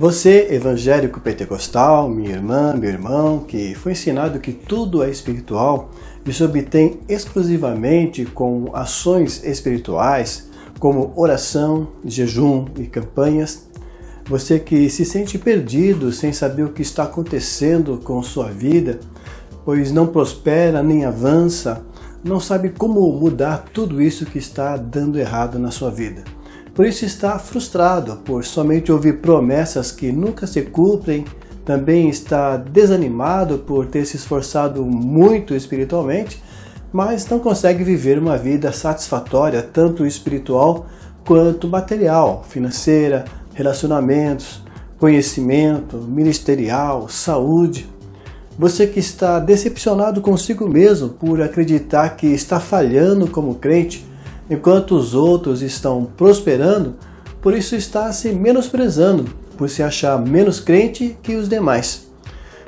Você, evangélico pentecostal, minha irmã, meu irmão, que foi ensinado que tudo é espiritual e se obtém exclusivamente com ações espirituais, como oração, jejum e campanhas. Você que se sente perdido sem saber o que está acontecendo com sua vida, pois não prospera nem avança, não sabe como mudar tudo isso que está dando errado na sua vida. Por isso está frustrado por somente ouvir promessas que nunca se cumprem, também está desanimado por ter se esforçado muito espiritualmente, mas não consegue viver uma vida satisfatória, tanto espiritual quanto material, financeira, relacionamentos, conhecimento, ministerial, saúde. Você que está decepcionado consigo mesmo por acreditar que está falhando como crente, enquanto os outros estão prosperando, por isso está se menosprezando, por se achar menos crente que os demais.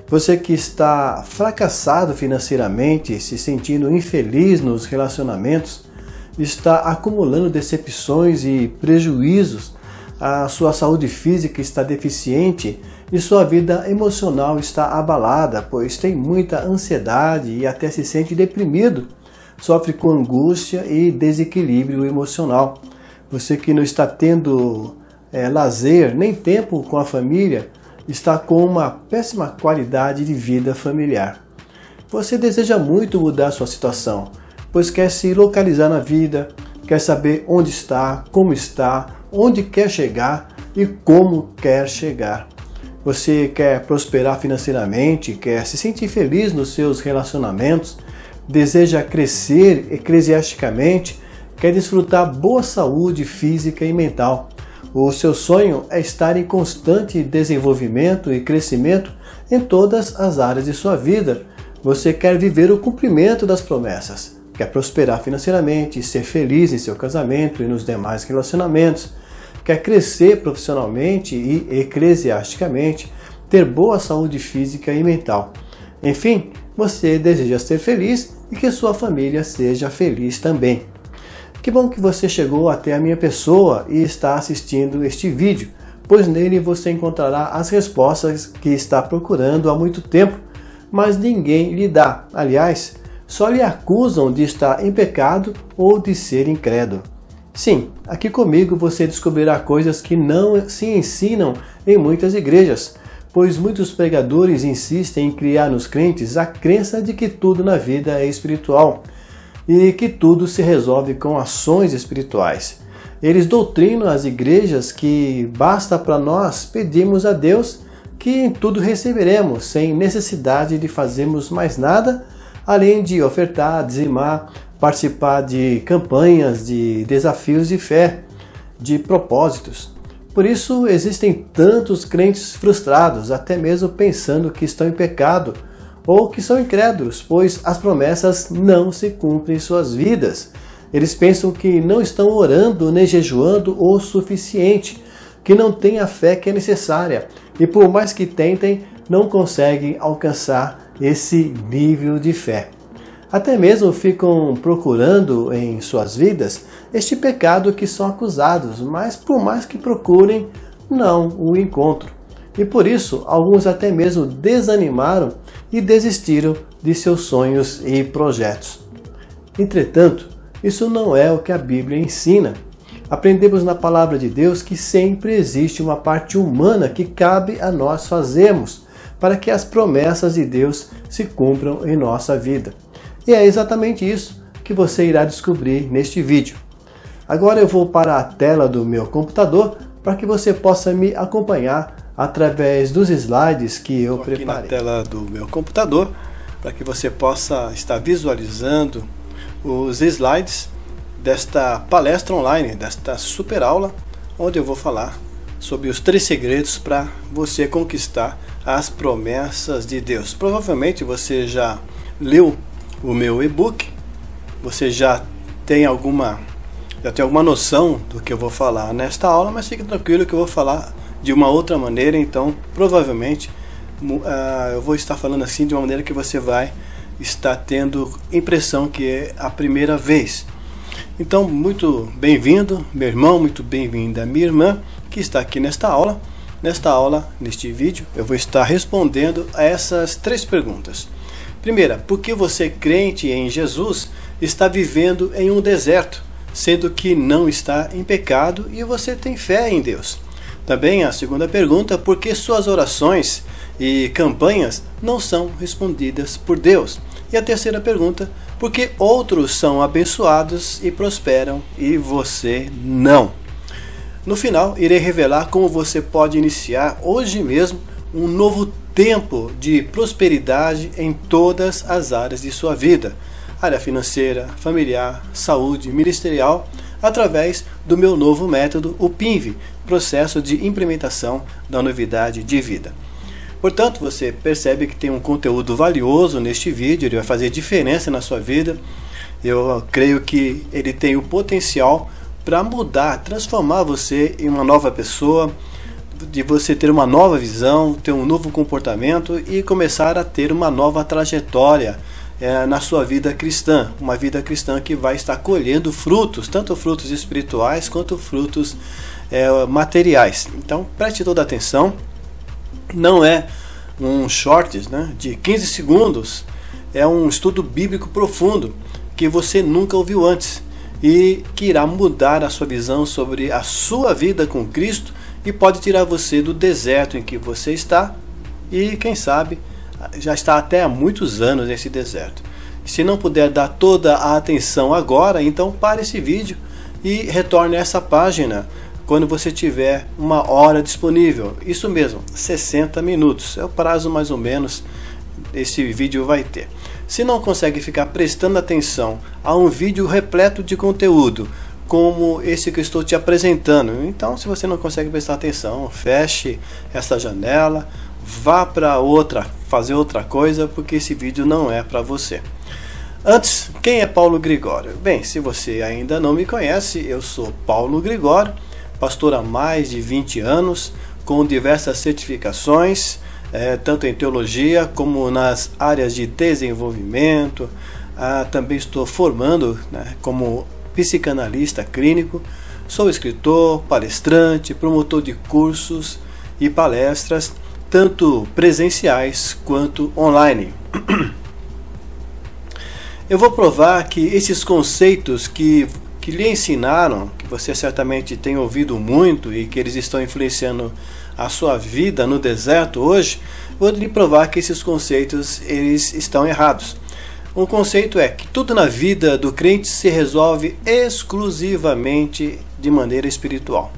Você que está fracassado financeiramente, se sentindo infeliz nos relacionamentos, está acumulando decepções e prejuízos, a sua saúde física está deficiente e sua vida emocional está abalada, pois tem muita ansiedade e até se sente deprimido. Sofre com angústia e desequilíbrio emocional. Você que não está tendo lazer nem tempo com a família, está com uma péssima qualidade de vida familiar. Você deseja muito mudar sua situação, pois quer se localizar na vida, quer saber onde está, onde quer chegar e como quer chegar. Você quer prosperar financeiramente, quer se sentir feliz nos seus relacionamentos, deseja crescer eclesiasticamente, quer desfrutar boa saúde física e mental. O seu sonho é estar em constante desenvolvimento e crescimento em todas as áreas de sua vida. Você quer viver o cumprimento das promessas, quer prosperar financeiramente, ser feliz em seu casamento e nos demais relacionamentos, quer crescer profissionalmente e eclesiasticamente, ter boa saúde física e mental. Enfim, você deseja ser feliz e que sua família seja feliz também. Que bom que você chegou até a minha pessoa e está assistindo este vídeo, pois nele você encontrará as respostas que está procurando há muito tempo, mas ninguém lhe dá. Aliás, só lhe acusam de estar em pecado ou de ser incrédulo. Sim, aqui comigo você descobrirá coisas que não se ensinam em muitas igrejas, pois muitos pregadores insistem em criar nos crentes a crença de que tudo na vida é espiritual e que tudo se resolve com ações espirituais. Eles doutrinam as igrejas que basta para nós pedirmos a Deus que em tudo receberemos, sem necessidade de fazermos mais nada, além de ofertar, dizimar, participar de campanhas, de desafios de fé, de propósitos. Por isso existem tantos crentes frustrados, até mesmo pensando que estão em pecado ou que são incrédulos, pois as promessas não se cumprem em suas vidas. Eles pensam que não estão orando nem jejuando o suficiente, que não têm a fé que é necessária e por mais que tentem, não conseguem alcançar esse nível de fé. Até mesmo ficam procurando em suas vidas este pecado que são acusados, mas por mais que procurem, não o encontram. E por isso, alguns até mesmo desanimaram e desistiram de seus sonhos e projetos. Entretanto, isso não é o que a Bíblia ensina. Aprendemos na palavra de Deus que sempre existe uma parte humana que cabe a nós fazermos para que as promessas de Deus se cumpram em nossa vida. E é exatamente isso que você irá descobrir neste vídeo. Agora eu vou para a tela do meu computador para que você possa me acompanhar através dos slides que eu preparei. Aqui na tela do meu computador, para que você possa estar visualizando os slides desta palestra online, desta super aula, onde eu vou falar sobre os 3 segredos para você conquistar as promessas de Deus. Provavelmente você já leu o meu e-book, você já tem alguma noção do que eu vou falar nesta aula, mas fique tranquilo que eu vou falar de uma outra maneira, então provavelmente eu vou estar falando assim de uma maneira que você vai estar tendo impressão que é a primeira vez. Então, muito bem-vindo, meu irmão, muito bem-vinda, minha irmã, que está aqui nesta aula, Nesta aula, neste vídeo, eu vou estar respondendo a essas 3 perguntas. Primeira, por que você, crente em Jesus, está vivendo em um deserto, sendo que não está em pecado e você tem fé em Deus? Também a segunda pergunta, por que suas orações e campanhas não são respondidas por Deus? E a terceira pergunta, por que outros são abençoados e prosperam e você não? No final, irei revelar como você pode iniciar hoje mesmo um novo tempo de prosperidade em todas as áreas de sua vida, área financeira, familiar, saúde, ministerial, através do meu novo método, o PINV, processo de implementação da novidade de vida. Portanto, você percebe que tem um conteúdo valioso neste vídeo, ele vai fazer diferença na sua vida. Eu creio que ele tem o potencial para mudar, transformar você em uma nova pessoa, de você ter uma nova visão, ter um novo comportamento e começar a ter uma nova trajetória na sua vida cristã. Uma vida cristã que vai estar colhendo frutos, tanto frutos espirituais quanto frutos materiais. Então preste toda atenção. Não é um shorts, de 15 segundos, é um estudo bíblico profundo que você nunca ouviu antes e que irá mudar a sua visão sobre a sua vida com Cristo e pode tirar você do deserto em que você está e, quem sabe, já está até há muitos anos nesse deserto. Se não puder dar toda a atenção agora, então pare esse vídeo e retorne a essa página quando você tiver uma hora disponível. Isso mesmo, 60 minutos. É o prazo mais ou menos esse vídeo vai ter. Se não consegue ficar prestando atenção a um vídeo repleto de conteúdo, como esse que eu estou te apresentando, então se você não consegue prestar atenção, feche essa janela, vá para fazer outra coisa, porque esse vídeo não é para você. Antes, quem é Paulo Gregório? Bem, se você ainda não me conhece, eu sou Paulo Gregório, pastor há mais de 20 anos, com diversas certificações, tanto em teologia como nas áreas de desenvolvimento. Também estou formando como psicanalista clínico, sou escritor, palestrante, promotor de cursos e palestras, tanto presenciais quanto online. Eu vou provar que esses conceitos que lhe ensinaram, que você certamente tem ouvido muito e que eles estão influenciando a sua vida no deserto hoje, vou lhe provar que esses conceitos eles estão errados. Um conceito é que tudo na vida do crente se resolve exclusivamente de maneira espiritual.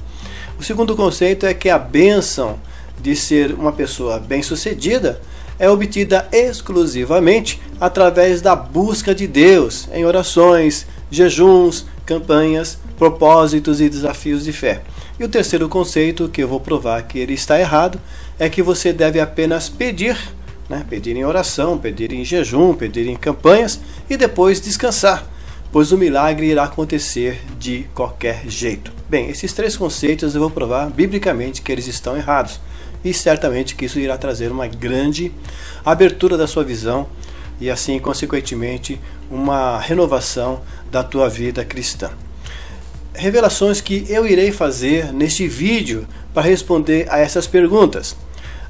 O segundo conceito é que a bênção de ser uma pessoa bem-sucedida é obtida exclusivamente através da busca de Deus em orações, jejuns, campanhas, propósitos e desafios de fé. E o terceiro conceito, que eu vou provar que ele está errado, é que você deve apenas pedir, pedir em oração, pedir em jejum, pedir em campanhas e depois descansar, pois o milagre irá acontecer de qualquer jeito. Bem, esses 3 conceitos eu vou provar biblicamente que eles estão errados e certamente que isso irá trazer uma grande abertura da sua visão e assim, consequentemente, uma renovação da tua vida cristã. Revelações que eu irei fazer neste vídeo para responder a essas perguntas.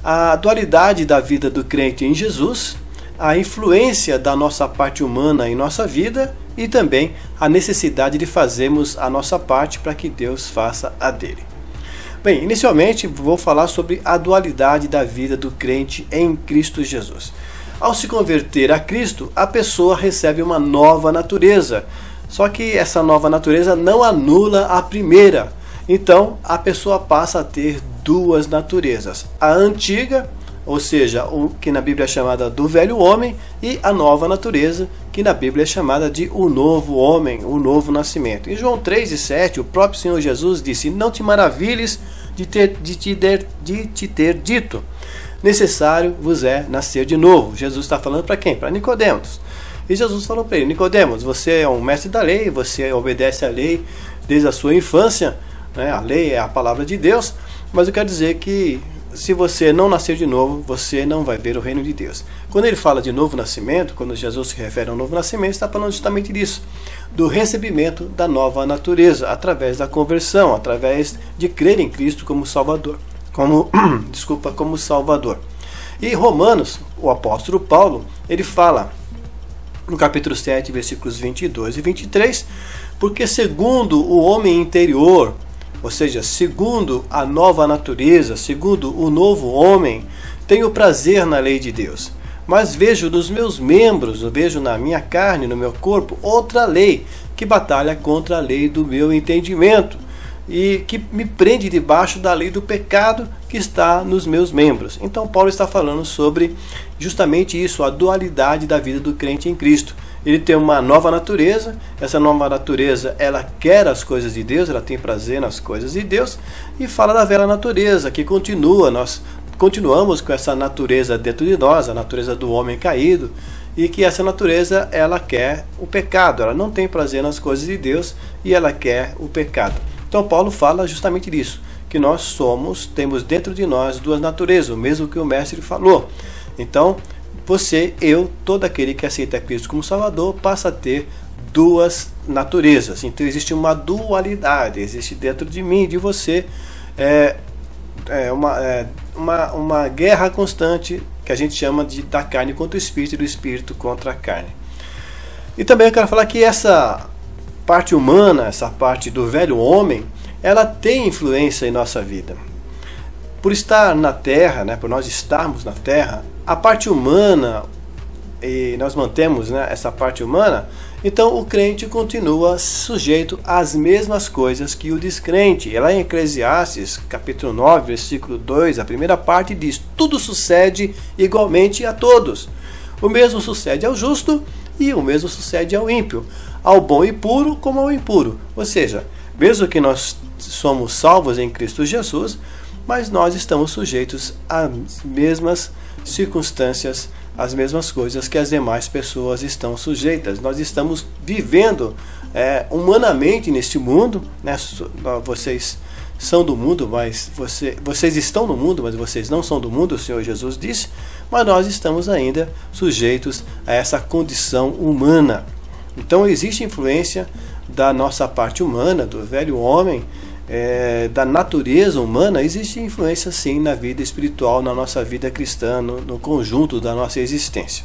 A dualidade da vida do crente em Jesus, a influência da nossa parte humana em nossa vida e também a necessidade de fazermos a nossa parte para que Deus faça a dele. Bem, inicialmente vou falar sobre a dualidade da vida do crente em Cristo Jesus. Ao se converter a Cristo, a pessoa recebe uma nova natureza. Só que essa nova natureza não anula a primeira. Então, a pessoa passa a ter 2 naturezas. A antiga, ou seja, o que na Bíblia é chamada do velho homem, e a nova natureza, que na Bíblia é chamada de o novo homem, o novo nascimento. Em João 3,7, o próprio Senhor Jesus disse: não te maravilhes de te ter dito, necessário vos é nascer de novo. Jesus está falando para quem? Para Nicodemos. E Jesus falou para ele: Nicodemos, você é um mestre da lei, você obedece à lei desde a sua infância, a lei é a palavra de Deus, mas eu quero dizer que se você não nascer de novo, você não vai ver o reino de Deus. Quando ele fala de novo nascimento, quando Jesus se refere ao novo nascimento, está falando justamente disso, do recebimento da nova natureza, através da conversão, através de crer em Cristo como Salvador. como Salvador. E Romanos, o apóstolo Paulo, ele fala no capítulo 7, versículos 22 e 23, porque segundo o homem interior, ou seja, segundo a nova natureza, segundo o novo homem, tenho prazer na lei de Deus. Mas vejo nos meus membros, vejo na minha carne, no meu corpo, outra lei que batalha contra a lei do meu entendimento e que me prende debaixo da lei do pecado que está nos meus membros. Então Paulo está falando sobre justamente isso, a dualidade da vida do crente em Cristo. Ele tem uma nova natureza, essa nova natureza ela quer as coisas de Deus, ela tem prazer nas coisas de Deus, e fala da velha natureza que continua, nós continuamos com essa natureza dentro de nós, a natureza do homem caído, e que essa natureza ela quer o pecado, ela não tem prazer nas coisas de Deus e ela quer o pecado. Então Paulo fala justamente disso, que nós temos dentro de nós duas naturezas, o mesmo que o mestre falou. Então você, eu, todo aquele que aceita Cristo como Salvador passa a ter duas naturezas. Então existe uma dualidade, existe dentro de mim, de você, uma guerra constante que a gente chama da carne contra o Espírito e do Espírito contra a carne. E também eu quero falar que essa parte humana, essa parte do velho homem, ela tem influência em nossa vida. Por estar na Terra, por nós estarmos na Terra, a parte humana, e nós mantemos essa parte humana, então o crente continua sujeito às mesmas coisas que o descrente. E lá em Eclesiastes, capítulo 9, versículo 2, a primeira parte diz: tudo sucede igualmente a todos. O mesmo sucede ao justo e o mesmo sucede ao ímpio, ao bom e puro como ao impuro. Ou seja, mesmo que nós somos salvos em Cristo Jesus, mas nós estamos sujeitos às mesmas circunstâncias, às mesmas coisas que as demais pessoas estão sujeitas. Nós estamos vivendo humanamente neste mundo, vocês são do mundo, mas vocês estão no mundo, mas vocês não são do mundo, o Senhor Jesus disse, mas nós estamos ainda sujeitos a essa condição humana. Então existe influência da nossa parte humana, do velho homem, da natureza humana, existe influência sim na vida espiritual, na nossa vida cristã, no conjunto da nossa existência.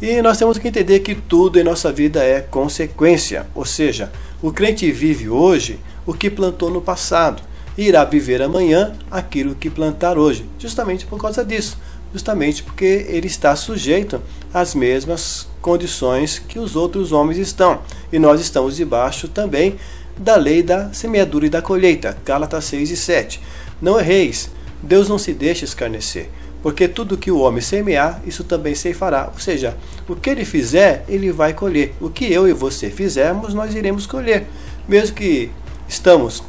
E nós temos que entender que tudo em nossa vida é consequência, ou seja, o crente vive hoje o que plantou no passado, e irá viver amanhã aquilo que plantar hoje, justamente por causa disso, justamente porque ele está sujeito às mesmas condições que os outros homens estão, e nós estamos debaixo também da lei da semeadura e da colheita, Gálatas 6 e 7. Não erreis, Deus não se deixa escarnecer, porque tudo que o homem semear, isso também ceifará. Ou seja, o que ele fizer, ele vai colher. O que eu e você fizermos, nós iremos colher. Mesmo que estamos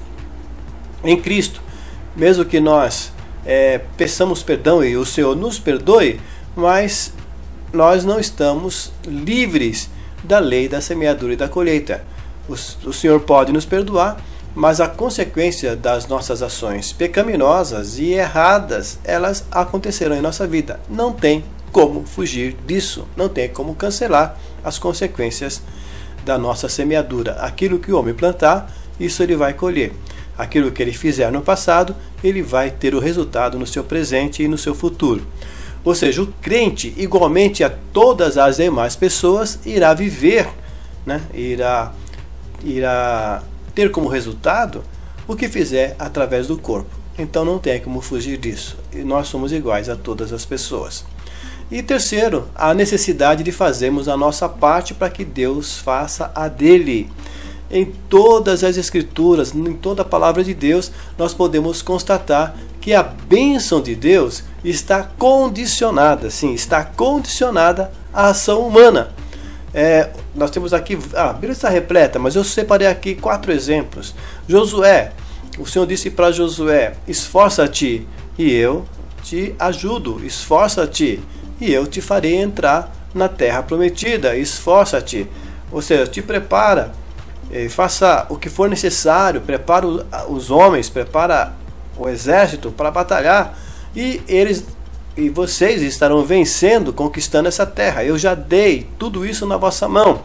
em Cristo, mesmo que nós peçamos perdão e o Senhor nos perdoe, mas nós não estamos livres da lei da semeadura e da colheita. O Senhor pode nos perdoar, mas a consequência das nossas ações pecaminosas e erradas, elas acontecerão em nossa vida. Não tem como fugir disso, não tem como cancelar as consequências da nossa semeadura. Aquilo que o homem plantar, isso ele vai colher. Aquilo que ele fizer no passado, ele vai ter o resultado no seu presente e no seu futuro. Ou seja, o crente, igualmente a todas as demais pessoas, irá viver, irá ter como resultado o que fizer através do corpo. Então não tem como fugir disso. E nós somos iguais a todas as pessoas. E terceiro, a necessidade de fazermos a nossa parte para que Deus faça a dele. Em todas as escrituras, em toda a palavra de Deus, nós podemos constatar que a bênção de Deus está condicionada, sim, está condicionada à ação humana. Nós temos aqui, a Bíblia está repleta, mas eu separei aqui 4 exemplos. Josué, o Senhor disse para Josué: esforça-te e eu te ajudo, esforça-te e eu te farei entrar na terra prometida, esforça-te, ou seja, te prepara, faça o que for necessário, prepara os homens, prepara o exército para batalhar, e vocês estarão vencendo, conquistando essa terra. Eu já dei tudo isso na vossa mão.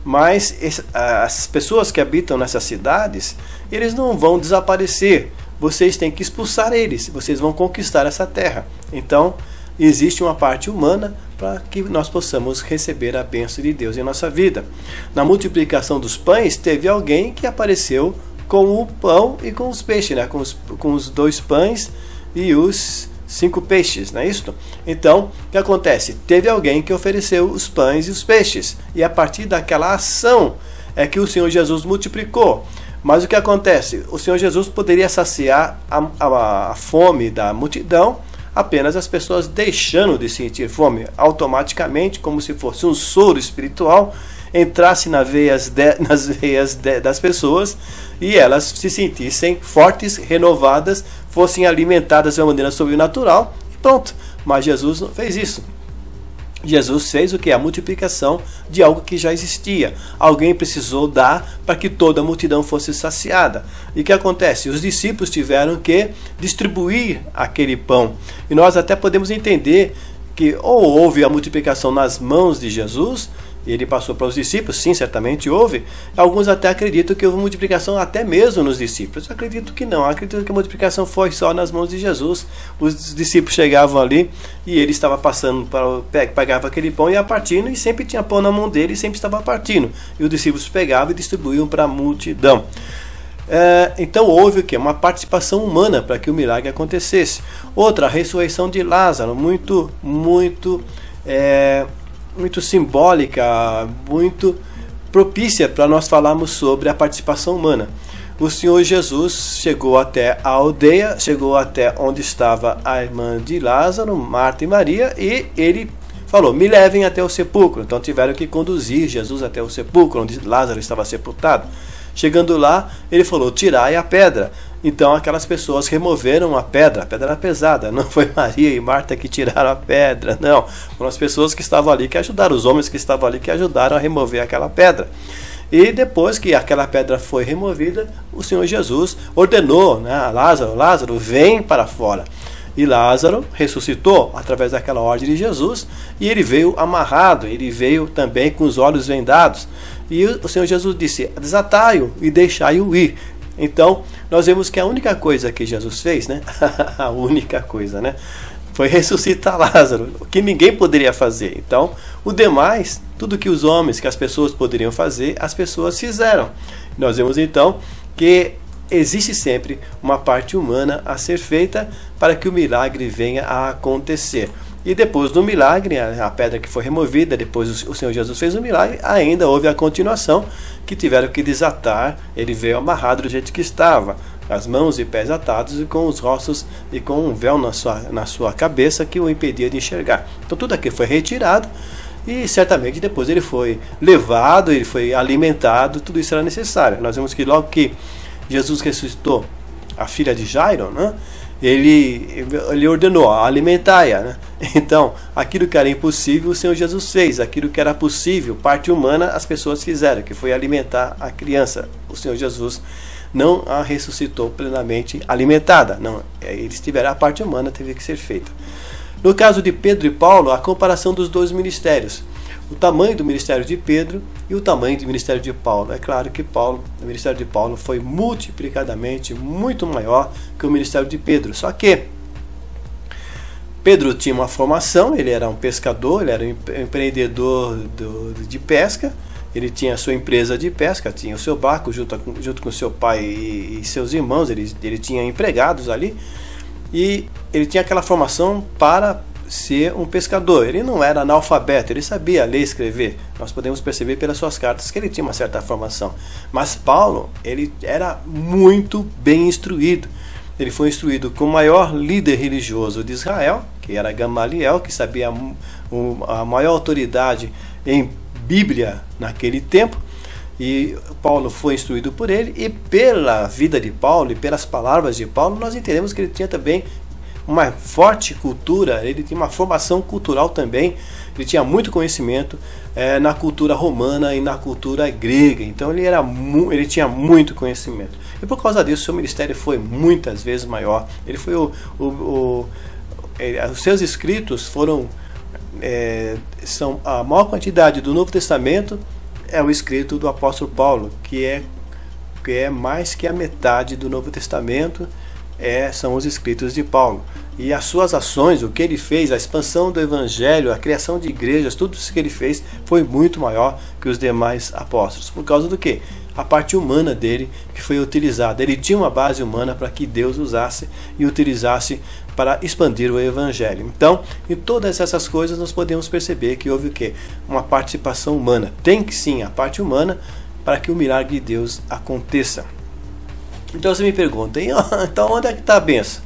Mas as pessoas que habitam nessas cidades, eles não vão desaparecer. vocês têm que expulsar eles, vocês vão conquistar essa terra. Então, existe uma parte humana para que nós possamos receber a bênção de Deus em nossa vida. Na multiplicação dos pães, teve alguém que apareceu com o pão e com os peixes, né? com os 2 pães e os 5 peixes, não é isso? Então, o que acontece? Teve alguém que ofereceu os pães e os peixes, e a partir daquela ação é que o Senhor Jesus multiplicou. Mas o que acontece? O Senhor Jesus poderia saciar a fome da multidão, apenas as pessoas deixando de sentir fome, automaticamente, como se fosse um soro espiritual, entrasse nas veias das pessoas e elas se sentissem fortes, renovadas, fossem alimentadas de uma maneira sobrenatural e pronto. Mas Jesus não fez isso. Jesus fez o que? A multiplicação de algo que já existia. Alguém precisou dar para que toda a multidão fosse saciada. E o que acontece? Os discípulos tiveram que distribuir aquele pão. E nós até podemos entender que ou houve a multiplicação nas mãos de Jesus, ele passou para os discípulos, sim, certamente houve. Alguns até acreditam que houve multiplicação até mesmo nos discípulos. Eu acredito que não, eu acredito que a multiplicação foi só nas mãos de Jesus. Os discípulos chegavam ali e ele estava passando, pegava aquele pão e ia partindo, e sempre tinha pão na mão dele e sempre estava partindo. E os discípulos pegavam e distribuíam para a multidão. Então houve o quê? Uma participação humana para que o milagre acontecesse. Outra, a ressurreição de Lázaro, muito simbólica, muito propícia para nós falarmos sobre a participação humana. O Senhor Jesus chegou até a aldeia, chegou até onde estava a irmã de Lázaro, Marta e Maria, e ele falou: me levem até o sepulcro. Então tiveram que conduzir Jesus até o sepulcro, onde Lázaro estava sepultado. Chegando lá, ele falou: tirai a pedra. Então aquelas pessoas removeram a pedra era pesada, não foi Maria e Marta que tiraram a pedra, não, foram as pessoas que estavam ali que ajudaram, os homens que estavam ali que ajudaram a remover aquela pedra. E depois que aquela pedra foi removida, o Senhor Jesus ordenou, né, a Lázaro, vem para fora. E Lázaro ressuscitou através daquela ordem de Jesus, e ele veio amarrado, ele veio também com os olhos vendados. E o Senhor Jesus disse: desatai-o e deixai-o ir. Então, nós vemos que a única coisa que Jesus fez, né? A única coisa, né? Foi ressuscitar Lázaro, o que ninguém poderia fazer. Então, o demais, tudo que os homens, que as pessoas poderiam fazer, as pessoas fizeram. Nós vemos então que existe sempre uma parte humana a ser feita para que o milagre venha a acontecer. E depois do milagre, a pedra que foi removida, depois o Senhor Jesus fez o milagre, ainda houve a continuação, que tiveram que desatar, ele veio amarrado do jeito que estava, as mãos e pés atados e com os rostos e com um véu na sua cabeça que o impedia de enxergar. Então tudo aquilo foi retirado e certamente depois ele foi levado, ele foi alimentado, tudo isso era necessário. Nós vemos que logo que Jesus ressuscitou a filha de Jairo, né? Ele ordenou: alimentai-a, né? Então, aquilo que era impossível, o Senhor Jesus fez. Aquilo que era possível, parte humana, as pessoas fizeram, que foi alimentar a criança. O Senhor Jesus não a ressuscitou plenamente alimentada. Não, eles tiveram, a parte humana teve que ser feita. No caso de Pedro e Paulo, a comparação dos dois ministérios. O tamanho do ministério de Pedro e o tamanho do ministério de Paulo. É claro que o ministério de Paulo foi multiplicadamente muito maior que o ministério de Pedro. Só que Pedro tinha uma formação, ele era um pescador, ele era um empreendedor de pesca, ele tinha a sua empresa de pesca, tinha o seu barco junto com seu pai e seus irmãos, ele tinha empregados ali, e ele tinha aquela formação para ser um pescador. Ele não era analfabeto, ele sabia ler e escrever. Nós podemos perceber pelas suas cartas que ele tinha uma certa formação. Mas Paulo, ele era muito bem instruído. Ele foi instruído com o maior líder religioso de Israel, que era Gamaliel, que sabia a maior autoridade em Bíblia naquele tempo. E Paulo foi instruído por ele, e pela vida de Paulo e pelas palavras de Paulo, nós entendemos que ele tinha também uma forte cultura, ele tinha uma formação cultural também, ele tinha muito conhecimento na cultura romana e na cultura grega. Então ele tinha muito conhecimento, e por causa disso seu ministério foi muitas vezes maior. Ele foi os seus escritos foram são a maior quantidade do Novo Testamento é o escrito do apóstolo Paulo, que é mais que a metade do Novo Testamento são os escritos de Paulo. E as suas ações, o que ele fez, a expansão do evangelho, a criação de igrejas, tudo isso que ele fez foi muito maior que os demais apóstolos. Por causa do quê? A parte humana dele que foi utilizada. Ele tinha uma base humana para que Deus usasse e utilizasse para expandir o evangelho. Então, em todas essas coisas nós podemos perceber que houve o quê? Uma participação humana. Tem que sim a parte humana para que o milagre de Deus aconteça. Então você me pergunta, então onde é que está a bênção?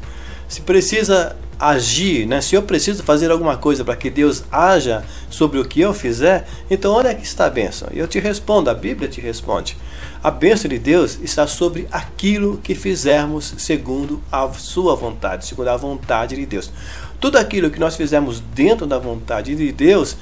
Se precisa agir, né? Se eu preciso fazer alguma coisa para que Deus haja sobre o que eu fizer, então onde é que está a bênção? E eu te respondo, a Bíblia te responde. A bênção de Deus está sobre aquilo que fizermos segundo a sua vontade, segundo a vontade de Deus. Tudo aquilo que nós fizermos dentro da vontade de Deus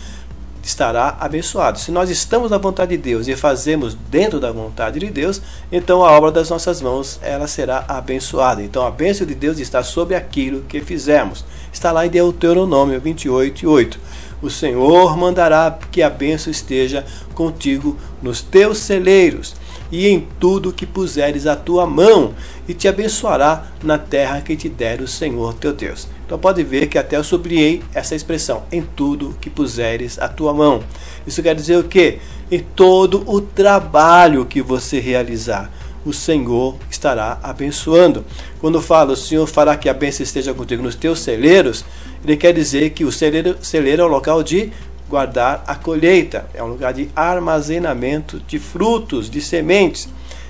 estará abençoado. Se nós estamos na vontade de Deus e fazemos dentro da vontade de Deus, então a obra das nossas mãos ela será abençoada. Então a bênção de Deus está sobre aquilo que fizermos. Está lá em Deuteronômio 28:8. O Senhor mandará que a bênção esteja contigo nos teus celeiros e em tudo que puseres a tua mão, e te abençoará na terra que te der o Senhor teu Deus. Então pode ver que até eu sublinhei essa expressão, em tudo que puseres a tua mão. Isso quer dizer o quê? Em todo o trabalho que você realizar, o Senhor estará abençoando. Quando fala, o Senhor fará que a bênção esteja contigo nos teus celeiros, ele quer dizer que o celeiro é o local de guardar a colheita, é um lugar de armazenamento de frutos, de sementes.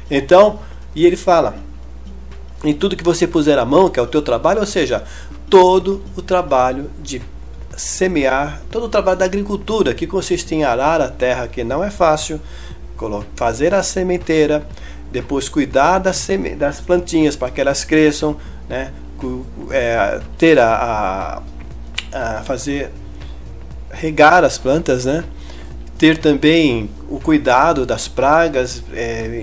Então, e ele fala, em tudo que você puser a mão, que é o teu trabalho, ou seja, todo o trabalho de semear, todo o trabalho da agricultura, que consiste em arar a terra, que não é fácil, fazer a sementeira, depois cuidar das plantinhas para que elas cresçam, né? Ter fazer regar as plantas, né? Ter também o cuidado das pragas,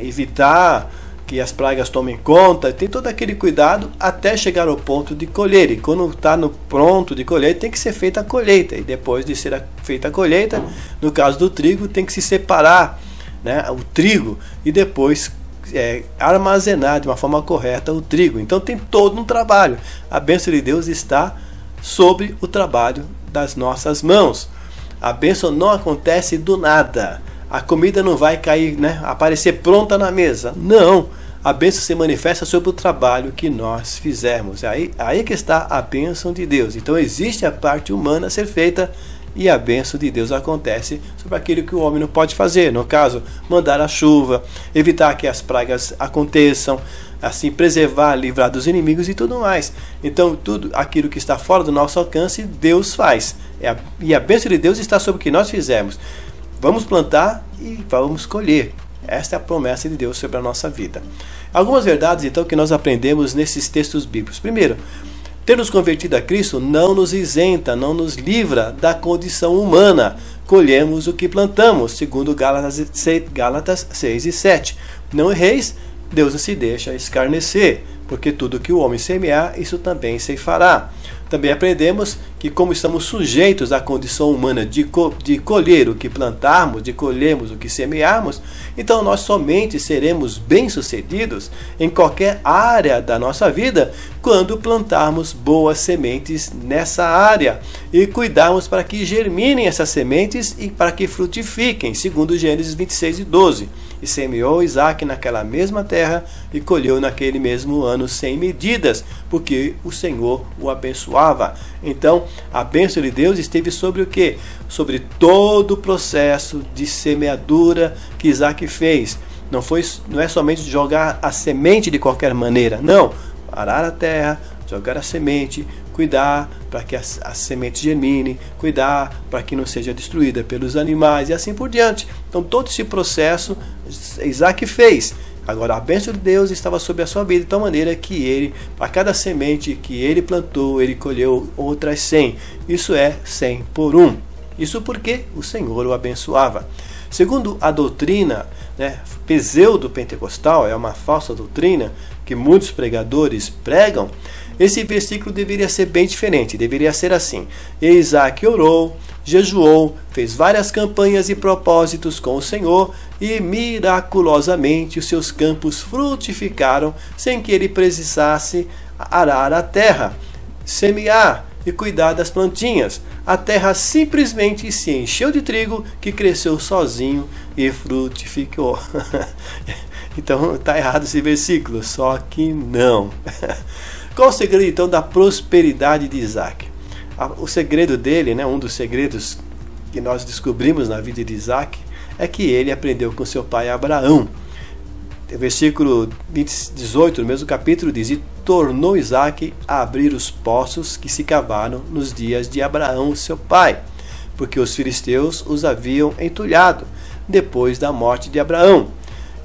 evitar que as pragas tomem conta, tem todo aquele cuidado até chegar ao ponto de colher. E quando está no pronto de colher, tem que ser feita a colheita. E depois de ser feita a colheita, no caso do trigo, tem que se separar, né, o trigo e depois armazenar de uma forma correta o trigo. Então tem todo um trabalho. A bênção de Deus está sobre o trabalho das nossas mãos. A bênção não acontece do nada. A comida não vai cair, né, aparecer pronta na mesa. Não. A bênção se manifesta sobre o trabalho que nós fizermos. Aí que está a bênção de Deus. Então existe a parte humana a ser feita e a bênção de Deus acontece sobre aquilo que o homem não pode fazer. No caso, mandar a chuva, evitar que as pragas aconteçam, assim preservar, livrar dos inimigos e tudo mais. Então tudo aquilo que está fora do nosso alcance, Deus faz. E a bênção de Deus está sobre o que nós fizermos. Vamos plantar e vamos colher. Esta é a promessa de Deus sobre a nossa vida. Algumas verdades, então, que nós aprendemos nesses textos bíblicos. Primeiro, ter nos convertido a Cristo não nos isenta, não nos livra da condição humana. Colhemos o que plantamos, segundo Gálatas 6:7. Não erreis, Deus não se deixa escarnecer, porque tudo que o homem semear, isso também ceifará. Também aprendemos que, como estamos sujeitos à condição humana de colher o que plantarmos, de colhermos o que semearmos, então nós somente seremos bem-sucedidos em qualquer área da nossa vida quando plantarmos boas sementes nessa área e cuidarmos para que germinem essas sementes e para que frutifiquem, segundo Gênesis 26:12. E semeou Isaac naquela mesma terra e colheu naquele mesmo ano sem medidas, porque o Senhor o abençoava. Então, a bênção de Deus esteve sobre o quê? Sobre todo o processo de semeadura que Isaac fez. Não é somente jogar a semente de qualquer maneira, não. Arar a terra, jogar a semente, cuidar para que a semente germine, cuidar para que não seja destruída pelos animais e assim por diante. Então todo esse processo Isaac fez. Agora a bênção de Deus estava sobre a sua vida de tal maneira que ele, a cada semente que ele plantou, ele colheu outras 100. Isso é 100 por 1. Isso porque o Senhor o abençoava. Segundo a doutrina, pseudo-pentecostal, é uma falsa doutrina que muitos pregadores pregam, esse versículo deveria ser bem diferente, deveria ser assim: e Isaac orou, jejuou, fez várias campanhas e propósitos com o Senhor, e miraculosamente os seus campos frutificaram, sem que ele precisasse arar a terra, semear e cuidar das plantinhas. A terra simplesmente se encheu de trigo que cresceu sozinho e frutificou. Então está errado esse versículo, só que não. Qual o segredo então da prosperidade de Isaac? O segredo dele, um dos segredos que nós descobrimos na vida de Isaac, é que ele aprendeu com seu pai Abraão. O versículo 18 do mesmo capítulo diz: e tornou Isaac a abrir os poços que se cavaram nos dias de Abraão, seu pai, porque os filisteus os haviam entulhado depois da morte de Abraão.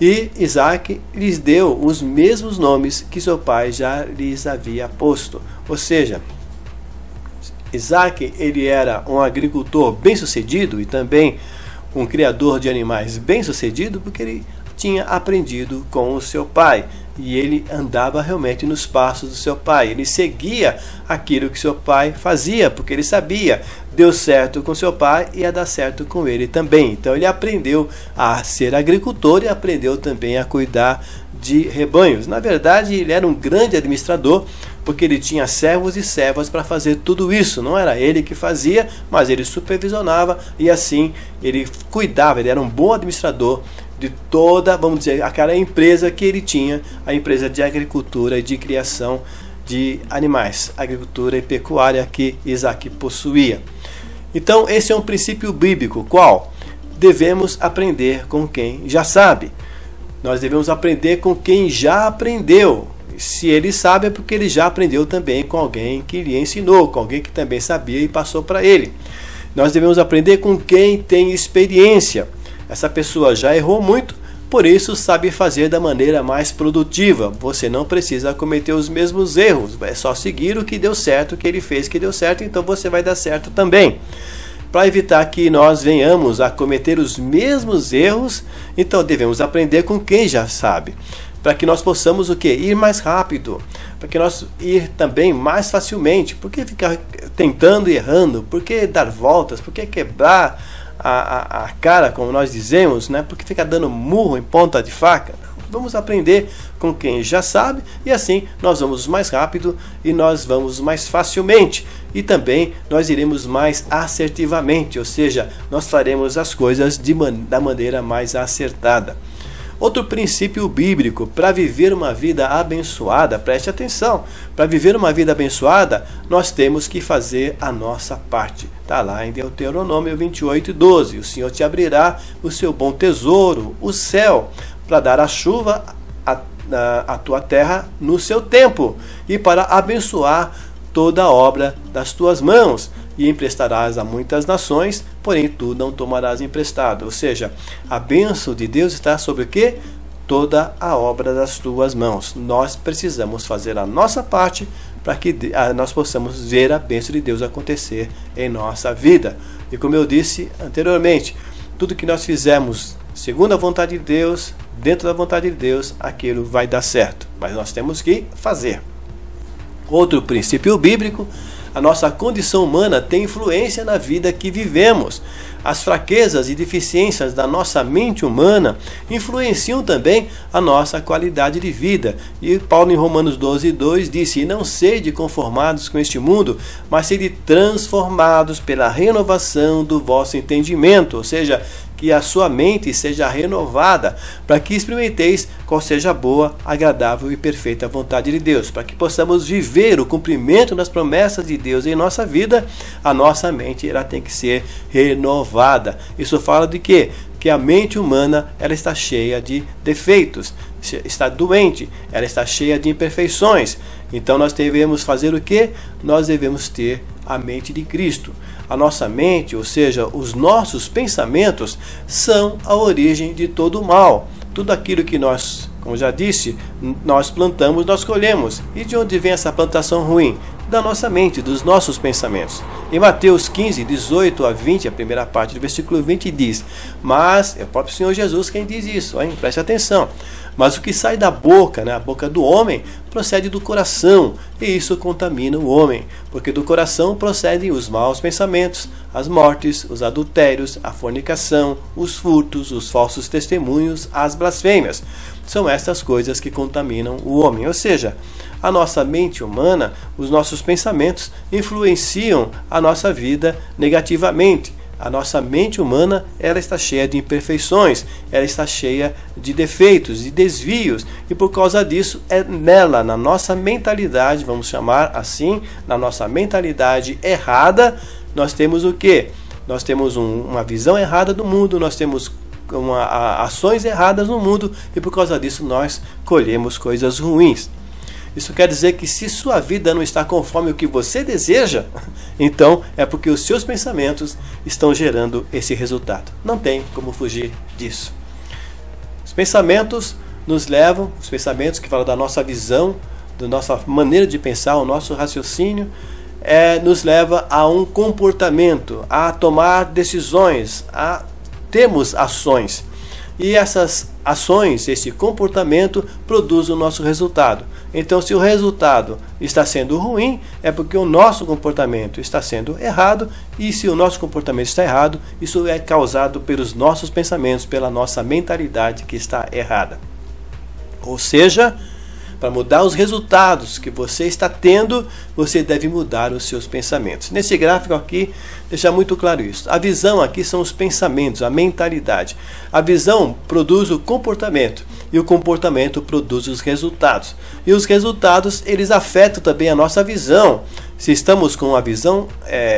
E Isaac lhes deu os mesmos nomes que seu pai já lhes havia posto. Ou seja, Isaac, ele era um agricultor bem-sucedido e também um criador de animais bem-sucedido, porque ele tinha aprendido com o seu pai e ele andava realmente nos passos do seu pai. Ele seguia aquilo que seu pai fazia, porque ele sabia, deu certo com seu pai e ia dar certo com ele também. Então ele aprendeu a ser agricultor e aprendeu também a cuidar de rebanhos. Na verdade, ele era um grande administrador, porque ele tinha servos e servas para fazer tudo isso. Não era ele que fazia, mas ele supervisionava e assim ele cuidava. Ele era um bom administrador de toda, vamos dizer, aquela empresa que ele tinha, a empresa de agricultura e de criação de animais, agricultura e pecuária que Isaac possuía. Então esse é um princípio bíblico, qual devemos aprender com quem já sabe. Nós devemos aprender com quem já aprendeu. Se ele sabe, é porque ele já aprendeu também com alguém que lhe ensinou, com alguém que também sabia e passou para ele. Nós devemos aprender com quem tem experiência. Essa pessoa já errou muito, por isso sabe fazer da maneira mais produtiva. Você não precisa cometer os mesmos erros, é só seguir o que deu certo, o que ele fez que deu certo, então você vai dar certo também. Para evitar que nós venhamos a cometer os mesmos erros, então devemos aprender com quem já sabe. Para que nós possamos o quê? Ir mais rápido, para que nós ir também mais facilmente. Por que ficar tentando e errando? Por que dar voltas? Por que quebrar a cara, como nós dizemos, Por que ficar dando murro em ponta de faca? Vamos aprender com quem já sabe e assim nós vamos mais rápido e nós vamos mais facilmente. E também nós iremos mais assertivamente, ou seja, nós faremos as coisas da maneira mais acertada. Outro princípio bíblico, para viver uma vida abençoada, preste atenção, para viver uma vida abençoada, nós temos que fazer a nossa parte. Está lá em Deuteronômio 28:12, o Senhor te abrirá o seu bom tesouro, o céu, para dar a chuva à tua terra no seu tempo, e para abençoar toda a obra das tuas mãos. E emprestarás a muitas nações, porém tu não tomarás emprestado. Ou seja, a bênção de Deus está sobre o quê? Toda a obra das tuas mãos. Nós precisamos fazer a nossa parte para que nós possamos ver a bênção de Deus acontecer em nossa vida. E como eu disse anteriormente, tudo que nós fizermos segundo a vontade de Deus, dentro da vontade de Deus, aquilo vai dar certo. Mas nós temos que fazer. Outro princípio bíblico: a nossa condição humana tem influência na vida que vivemos. As fraquezas e deficiências da nossa mente humana influenciam também a nossa qualidade de vida. E Paulo em Romanos 12:2 disse: e não sede conformados com este mundo, mas sede transformados pela renovação do vosso entendimento. Ou seja, que a sua mente seja renovada, para que experimenteis qual seja a boa, agradável e perfeita vontade de Deus. Para que possamos viver o cumprimento das promessas de Deus em nossa vida, a nossa mente ela tem que ser renovada. Isso fala de quê? Que a mente humana ela está cheia de defeitos, está doente, ela está cheia de imperfeições. Então nós devemos fazer o quê? Nós devemos ter a mente de Cristo. A nossa mente, ou seja, os nossos pensamentos, são a origem de todo o mal. Tudo aquilo que nós, como já disse, nós plantamos, nós colhemos. E de onde vem essa plantação ruim? Da nossa mente, dos nossos pensamentos. Em Mateus 15:18-20, a primeira parte do versículo 20 diz: mas é o próprio Senhor Jesus quem diz isso, hein? Preste atenção. Mas o que sai da boca, a boca do homem, procede do coração, e isso contamina o homem, porque do coração procedem os maus pensamentos, as mortes, os adultérios, a fornicação, os furtos, os falsos testemunhos, as blasfêmias. São estas coisas que contaminam o homem, ou seja, a nossa mente humana, os nossos pensamentos influenciam a nossa vida negativamente. A nossa mente humana, ela está cheia de imperfeições, ela está cheia de defeitos, de desvios, e por causa disso, é nela, na nossa mentalidade, vamos chamar assim, na nossa mentalidade errada, nós temos o quê? Nós temos uma visão errada do mundo, nós temos ações erradas no mundo, e por causa disso nós colhemos coisas ruins. Isso quer dizer que se sua vida não está conforme o que você deseja, então é porque os seus pensamentos estão gerando esse resultado. Não tem como fugir disso. Os pensamentos nos levam, os pensamentos que falam da nossa visão, da nossa maneira de pensar, o nosso raciocínio, nos leva a um comportamento, a tomar decisões, a termos ações. E essas ações, esse comportamento produz o nosso resultado. Então, se o resultado está sendo ruim, é porque o nosso comportamento está sendo errado, e se o nosso comportamento está errado, isso é causado pelos nossos pensamentos, pela nossa mentalidade que está errada. Ou seja, para mudar os resultados que você está tendo, você deve mudar os seus pensamentos. Nesse gráfico aqui, deixa muito claro isso. A visão aqui são os pensamentos, a mentalidade. A visão produz o comportamento, e o comportamento produz os resultados. E os resultados, eles afetam também a nossa visão. Se estamos com a visão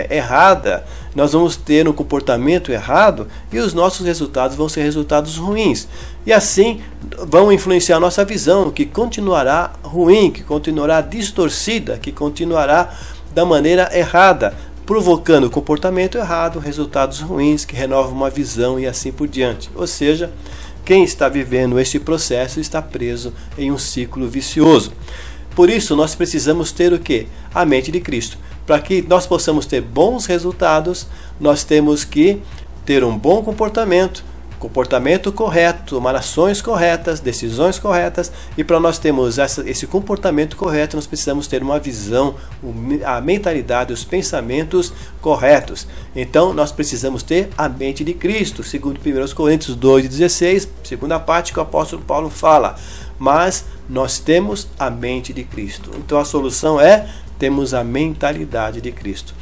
errada, nós vamos ter um comportamento errado, e os nossos resultados vão ser resultados ruins. E assim vão influenciar a nossa visão, que continuará ruim, que continuará distorcida, que continuará da maneira errada, provocando comportamento errado, resultados ruins, que renovam uma visão e assim por diante. Ou seja, quem está vivendo este processo está preso em um ciclo vicioso. Por isso, nós precisamos ter o quê? A mente de Cristo. Para que nós possamos ter bons resultados, nós temos que ter um bom comportamento correto, tomar ações corretas, decisões corretas, e para nós termos esse comportamento correto, nós precisamos ter uma visão, a mentalidade, os pensamentos corretos. Então, nós precisamos ter a mente de Cristo, segundo 1 Coríntios 2,16, segunda parte que o apóstolo Paulo fala. Mas nós temos a mente de Cristo. Então, a solução é termos a mentalidade de Cristo.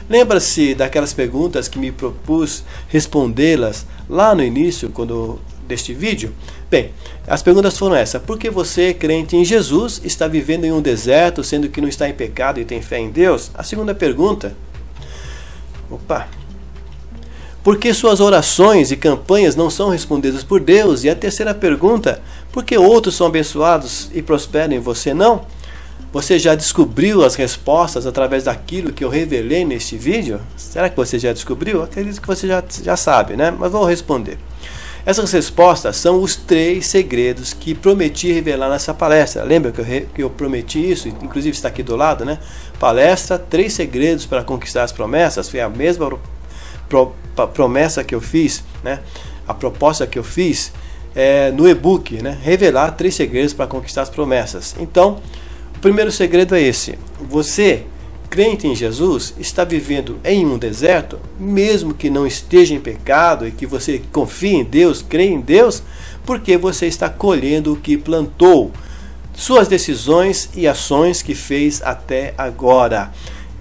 Lembra-se daquelas perguntas que me propus respondê-las lá no início deste vídeo? Bem, as perguntas foram essas. Por que você, crente em Jesus, está vivendo em um deserto, sendo que não está em pecado e tem fé em Deus? A segunda pergunta. Por que suas orações e campanhas não são respondidas por Deus? E a terceira pergunta. Por que outros são abençoados e prosperam e você não? Você já descobriu as respostas através daquilo que eu revelei neste vídeo? Será que você já descobriu? Acredito que você já sabe, né? Mas vou responder. Essas respostas são os 3 segredos que prometi revelar nessa palestra. Lembra que eu prometi isso? Inclusive está aqui do lado, né? Palestra 3 segredos para conquistar as promessas. Foi a mesma promessa que eu fiz, né? A proposta que eu fiz no e-book, né? Revelar 3 segredos para conquistar as promessas. Então, o primeiro segredo é esse. Você, crente em Jesus, está vivendo em um deserto, mesmo que não esteja em pecado e que você confie em Deus, crê em Deus, porque você está colhendo o que plantou, suas decisões e ações que fez até agora.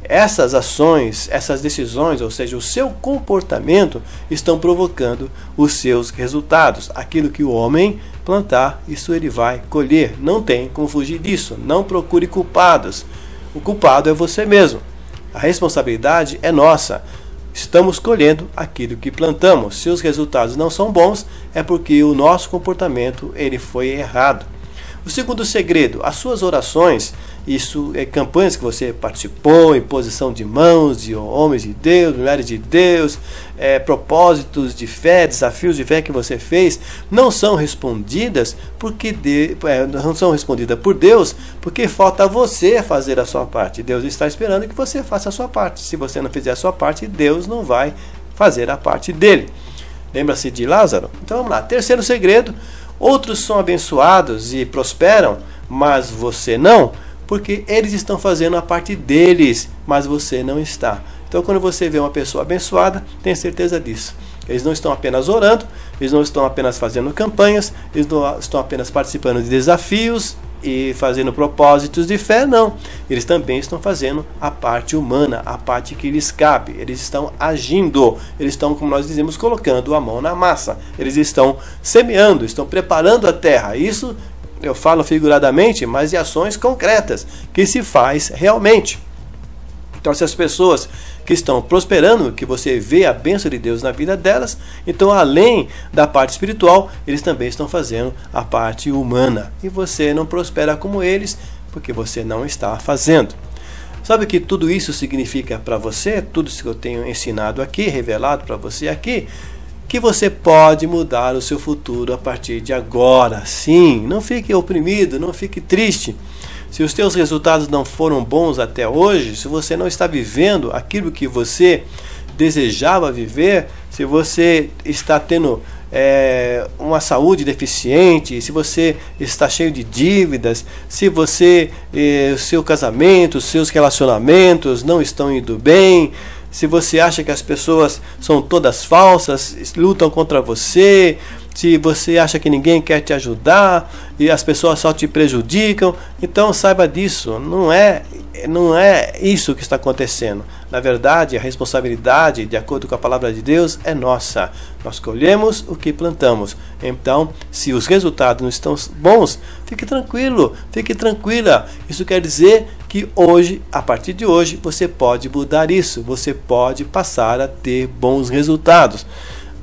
Essas ações, essas decisões, ou seja, o seu comportamento, estão provocando os seus resultados. Aquilo que o homem plantar, isso ele vai colher. Não tem como fugir disso. Não procure culpados. O culpado é você mesmo. A responsabilidade é nossa. Estamos colhendo aquilo que plantamos. Se os resultados não são bons, é porque o nosso comportamento ele foi errado. O segundo segredo, as suas orações, isso é campanhas que você participou, imposição de mãos de homens de Deus, mulheres de Deus, propósitos de fé, desafios de fé que você fez, não são respondidas não são respondidas por Deus, porque falta você fazer a sua parte. Deus está esperando que você faça a sua parte. Se você não fizer a sua parte, Deus não vai fazer a parte dele. Lembra-se de Lázaro? Então vamos lá. Terceiro segredo. Outros são abençoados e prosperam, mas você não, porque eles estão fazendo a parte deles, mas você não está. Então, quando você vê uma pessoa abençoada, tenha certeza disso. Eles não estão apenas orando, eles não estão apenas fazendo campanhas, eles não estão apenas participando de desafios e fazendo propósitos de fé, não. Eles também estão fazendo a parte humana, a parte que lhes cabe. Eles estão agindo, eles estão, como nós dizemos, colocando a mão na massa. Eles estão semeando, estão preparando a terra. Isso eu falo figuradamente, mas de ações concretas, que se faz realmente. Então, se as pessoas que estão prosperando, que você vê a bênção de Deus na vida delas, então, além da parte espiritual, eles também estão fazendo a parte humana. E você não prospera como eles, porque você não está fazendo. Sabe o que tudo isso significa para você? Tudo isso que eu tenho ensinado aqui, revelado para você aqui, que você pode mudar o seu futuro a partir de agora. Sim, não fique oprimido, não fique triste. Se os teus resultados não foram bons até hoje, se você não está vivendo aquilo que você desejava viver, se você está tendo uma saúde deficiente, se você está cheio de dívidas, se você, o seu casamento, os seus relacionamentos não estão indo bem, se você acha que as pessoas são todas falsas, lutam contra você, se você acha que ninguém quer te ajudar e as pessoas só te prejudicam, então saiba disso, não é isso que está acontecendo. Na verdade, a responsabilidade, de acordo com a palavra de Deus, é nossa. Nós colhemos o que plantamos. Então, se os resultados não estão bons, fique tranquilo, fique tranquila. Isso quer dizer que hoje, a partir de hoje, você pode mudar isso. Você pode passar a ter bons resultados.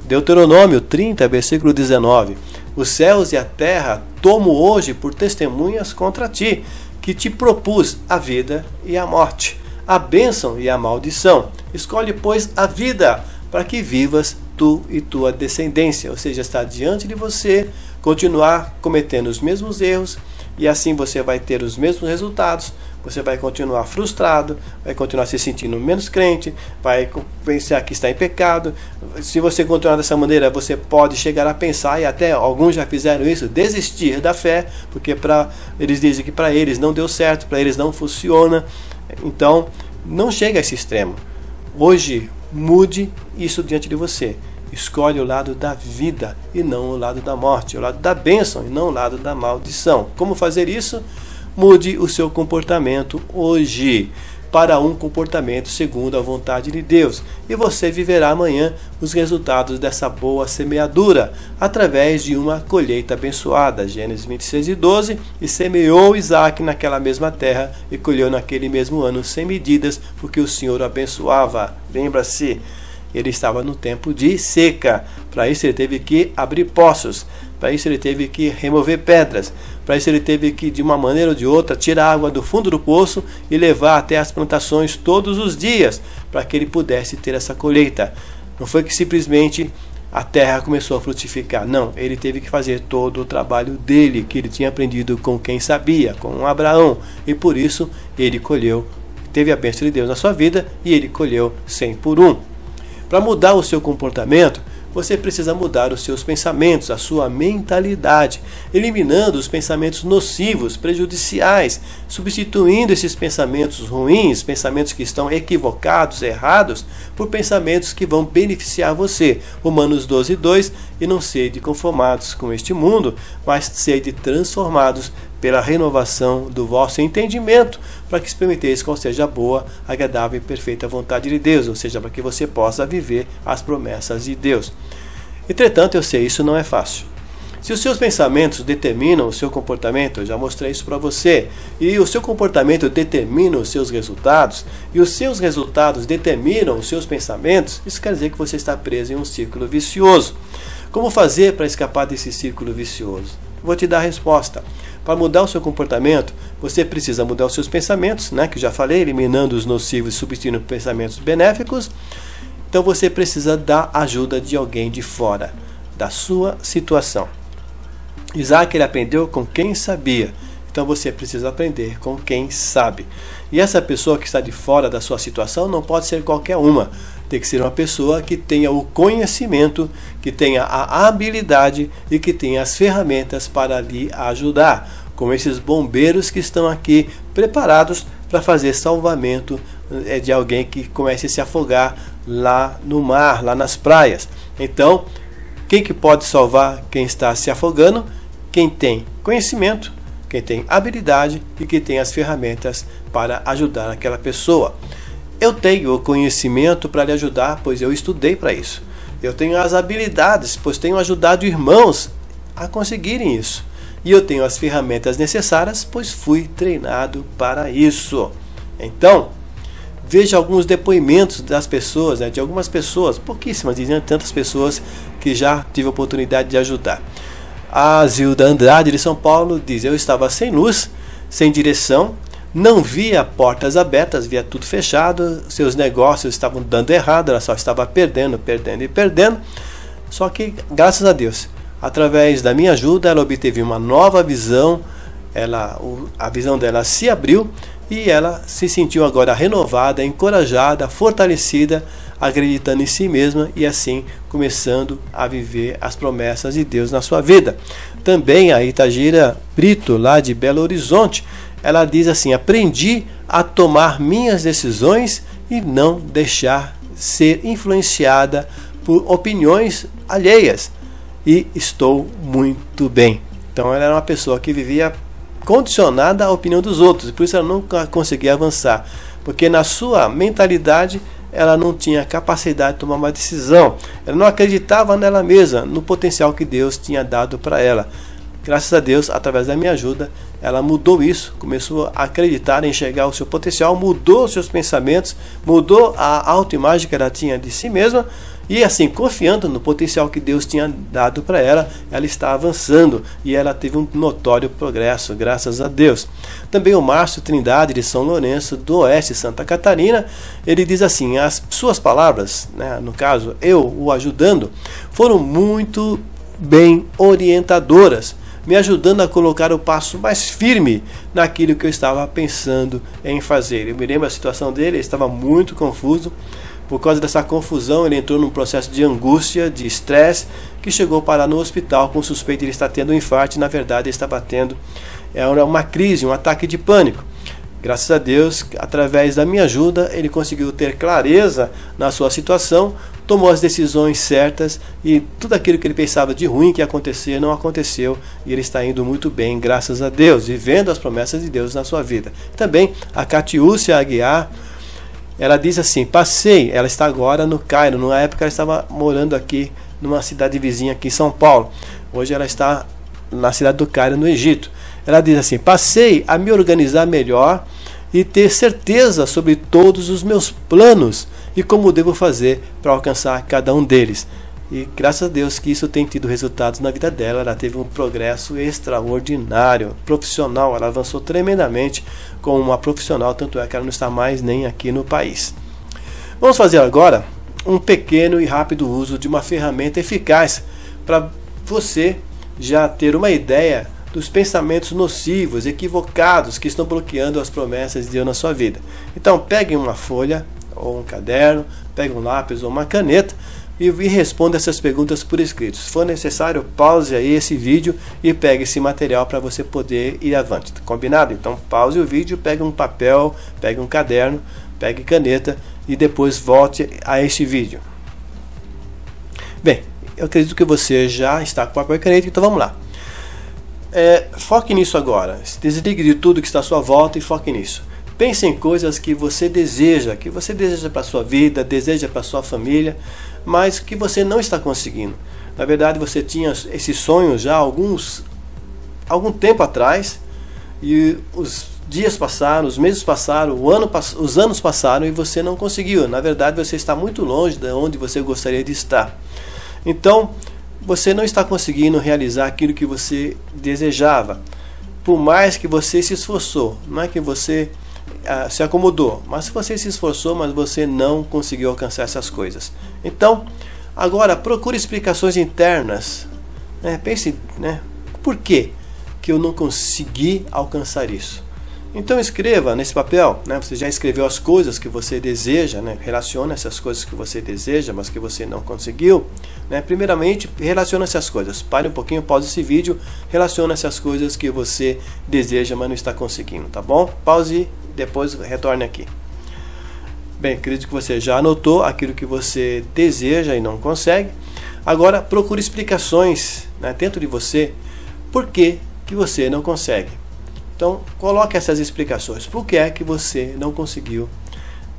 Deuteronômio 30, versículo 19. Os céus e a terra tomo hoje por testemunhas contra ti, que te propus a vida e a morte, a bênção e a maldição. Escolhe, pois, a vida, para que vivas tu e tua descendência. Ou seja, está diante de você, continuar cometendo os mesmos erros, e assim você vai ter os mesmos resultados. Você vai continuar frustrado, vai continuar se sentindo menos crente, vai pensar que está em pecado. Se você continuar dessa maneira, você pode chegar a pensar, e até alguns já fizeram isso, desistir da fé, porque eles dizem que para eles não deu certo, para eles não funciona. Então, não chegue a esse extremo. Hoje, mude isso diante de você. Escolhe o lado da vida e não o lado da morte, o lado da bênção e não o lado da maldição. Como fazer isso? Mude o seu comportamento hoje para um comportamento segundo a vontade de Deus, e você viverá amanhã os resultados dessa boa semeadura através de uma colheita abençoada. Gênesis 26:12. E semeou Isaac naquela mesma terra e colheu naquele mesmo ano sem medidas, porque o Senhor o abençoava. Lembra-se, ele estava no tempo de seca. Para isso ele teve que abrir poços, para isso ele teve que remover pedras, para isso ele teve que, de uma maneira ou de outra, tirar água do fundo do poço e levar até as plantações todos os dias, para que ele pudesse ter essa colheita. Não foi que simplesmente a terra começou a frutificar. Não, ele teve que fazer todo o trabalho dele, que ele tinha aprendido com quem sabia, com Abraão. E por isso ele colheu, teve a bênção de Deus na sua vida, e ele colheu 100 por 1. Para mudar o seu comportamento, você precisa mudar os seus pensamentos, a sua mentalidade, eliminando os pensamentos nocivos, prejudiciais, substituindo esses pensamentos ruins, pensamentos que estão equivocados, errados, por pensamentos que vão beneficiar você. Romanos 12:2. E não sede conformados com este mundo, mas sede transformados pela renovação do vosso entendimento, para que experimenteis qual seja a boa, agradável e perfeita vontade de Deus, ou seja, para que você possa viver as promessas de Deus. Entretanto, eu sei, isso não é fácil. Se os seus pensamentos determinam o seu comportamento, eu já mostrei isso para você, e o seu comportamento determina os seus resultados, e os seus resultados determinam os seus pensamentos, isso quer dizer que você está preso em um círculo vicioso. Como fazer para escapar desse círculo vicioso? Vou te dar a resposta. Para mudar o seu comportamento, você precisa mudar os seus pensamentos, que eu já falei, eliminando os nocivos e substituindo pensamentos benéficos. Então você precisa da ajuda de alguém de fora da sua situação. Isaac, ele aprendeu com quem sabia. Então você precisa aprender com quem sabe. E essa pessoa que está de fora da sua situação não pode ser qualquer uma. Tem que ser uma pessoa que tenha o conhecimento, que tenha a habilidade e que tenha as ferramentas para lhe ajudar. como esses bombeiros que estão aqui preparados para fazer salvamento de alguém que comece a se afogar lá no mar, lá nas praias. Então, quem que pode salvar quem está se afogando? Quem tem conhecimento, quem tem habilidade e que tem as ferramentas para ajudar aquela pessoa. Eu tenho o conhecimento para lhe ajudar, pois eu estudei para isso. Eu tenho as habilidades, pois tenho ajudado irmãos a conseguirem isso. E eu tenho as ferramentas necessárias, pois fui treinado para isso. Então, veja alguns depoimentos das pessoas, de algumas pessoas, pouquíssimas, diziam tantas pessoas que já tive a oportunidade de ajudar. A Zilda Andrade de São Paulo diz: eu estava sem luz, sem direção, não via portas abertas, via tudo fechado, seus negócios estavam dando errado, ela só estava perdendo. Só que, graças a Deus, através da minha ajuda, ela obteve uma nova visão, a visão dela se abriu e ela se sentiu agora renovada, encorajada, fortalecida, acreditando em si mesma e assim começando a viver as promessas de Deus na sua vida. Também a Itagira Brito, lá de Belo Horizonte, ela diz assim: aprendi a tomar minhas decisões e não deixar ser influenciada por opiniões alheias. E estou muito bem. Então ela era uma pessoa que vivia condicionada à opinião dos outros, por isso ela nunca conseguia avançar, porque na sua mentalidade ela não tinha capacidade de tomar uma decisão, ela não acreditava nela mesma, no potencial que Deus tinha dado para ela. Graças a Deus, através da minha ajuda, ela mudou isso, começou a acreditar, a enxergar o seu potencial, mudou os seus pensamentos, mudou a autoimagem que ela tinha de si mesma. E assim, confiando no potencial que Deus tinha dado para ela, ela está avançando e ela teve um notório progresso, graças a Deus. Também o Márcio Trindade de São Lourenço do Oeste, Santa Catarina, ele diz assim: as suas palavras, no caso, eu o ajudando, foram muito bem orientadoras, me ajudando a colocar o passo mais firme naquilo que eu estava pensando em fazer. Eu me lembro a situação dele, ele estava muito confuso. Por causa dessa confusão, ele entrou num processo de angústia, de estresse, que chegou a parar no hospital com suspeita de ele estar tendo um infarto, e na verdade ele estava tendo uma crise, um ataque de pânico. Graças a Deus, através da minha ajuda, ele conseguiu ter clareza na sua situação, tomou as decisões certas e tudo aquilo que ele pensava de ruim que ia acontecer, não aconteceu, e ele está indo muito bem, graças a Deus, vivendo as promessas de Deus na sua vida. Também a Catiúcia Aguiar, ela diz assim: ela está agora no Cairo, na época ela estava morando aqui numa cidade vizinha aqui em São Paulo, hoje ela está na cidade do Cairo, no Egito. Ela diz assim: passei a me organizar melhor e ter certeza sobre todos os meus planos e como devo fazer para alcançar cada um deles. E graças a Deus que isso tem tido resultados na vida dela. Ela teve um progresso extraordinário, profissional, ela avançou tremendamente como uma profissional, tanto é que ela não está mais nem aqui no país. Vamos fazer agora um pequeno e rápido uso de uma ferramenta eficaz para você já ter uma ideia dos pensamentos nocivos, equivocados, que estão bloqueando as promessas de Deus na sua vida. Então pegue uma folha ou um caderno, pegue um lápis ou uma caneta e responda essas perguntas por escrito. Se for necessário, pause aí esse vídeo e pegue esse material para você poder ir avante. Combinado? Então pause o vídeo, pegue um papel, pegue um caderno, pegue caneta e depois volte a este vídeo. Bem, eu acredito que você já está com papel e caneta, então vamos lá. Foque nisso agora. Desligue de tudo que está à sua volta e foque nisso. Pense em coisas que você deseja para a sua vida, deseja para a sua família, mas que você não está conseguindo. Na verdade, você tinha esse sonho já há algum tempo atrás, e os dias passaram, os meses passaram, os anos passaram e você não conseguiu. Na verdade, você está muito longe de onde você gostaria de estar. Então, você não está conseguindo realizar aquilo que você desejava. Por mais que você se esforçou, não é que você se acomodou, mas você se esforçou, mas você não conseguiu alcançar essas coisas. Então, agora procure explicações internas. Pense, por que eu não consegui alcançar isso? Então escreva nesse papel, né? Você já escreveu as coisas que você deseja, né? Relaciona essas coisas que você deseja, mas que você não conseguiu, né? Primeiramente, relaciona essas coisas. Pare um pouquinho, pause esse vídeo, relaciona essas coisas que você deseja, mas não está conseguindo, tá bom? Pause e depois retorne aqui. Bem, acredito que você já anotou aquilo que você deseja e não consegue. Agora, procure explicações, né, dentro de você, por que você não consegue. Então, coloque essas explicações. Por que é que você não conseguiu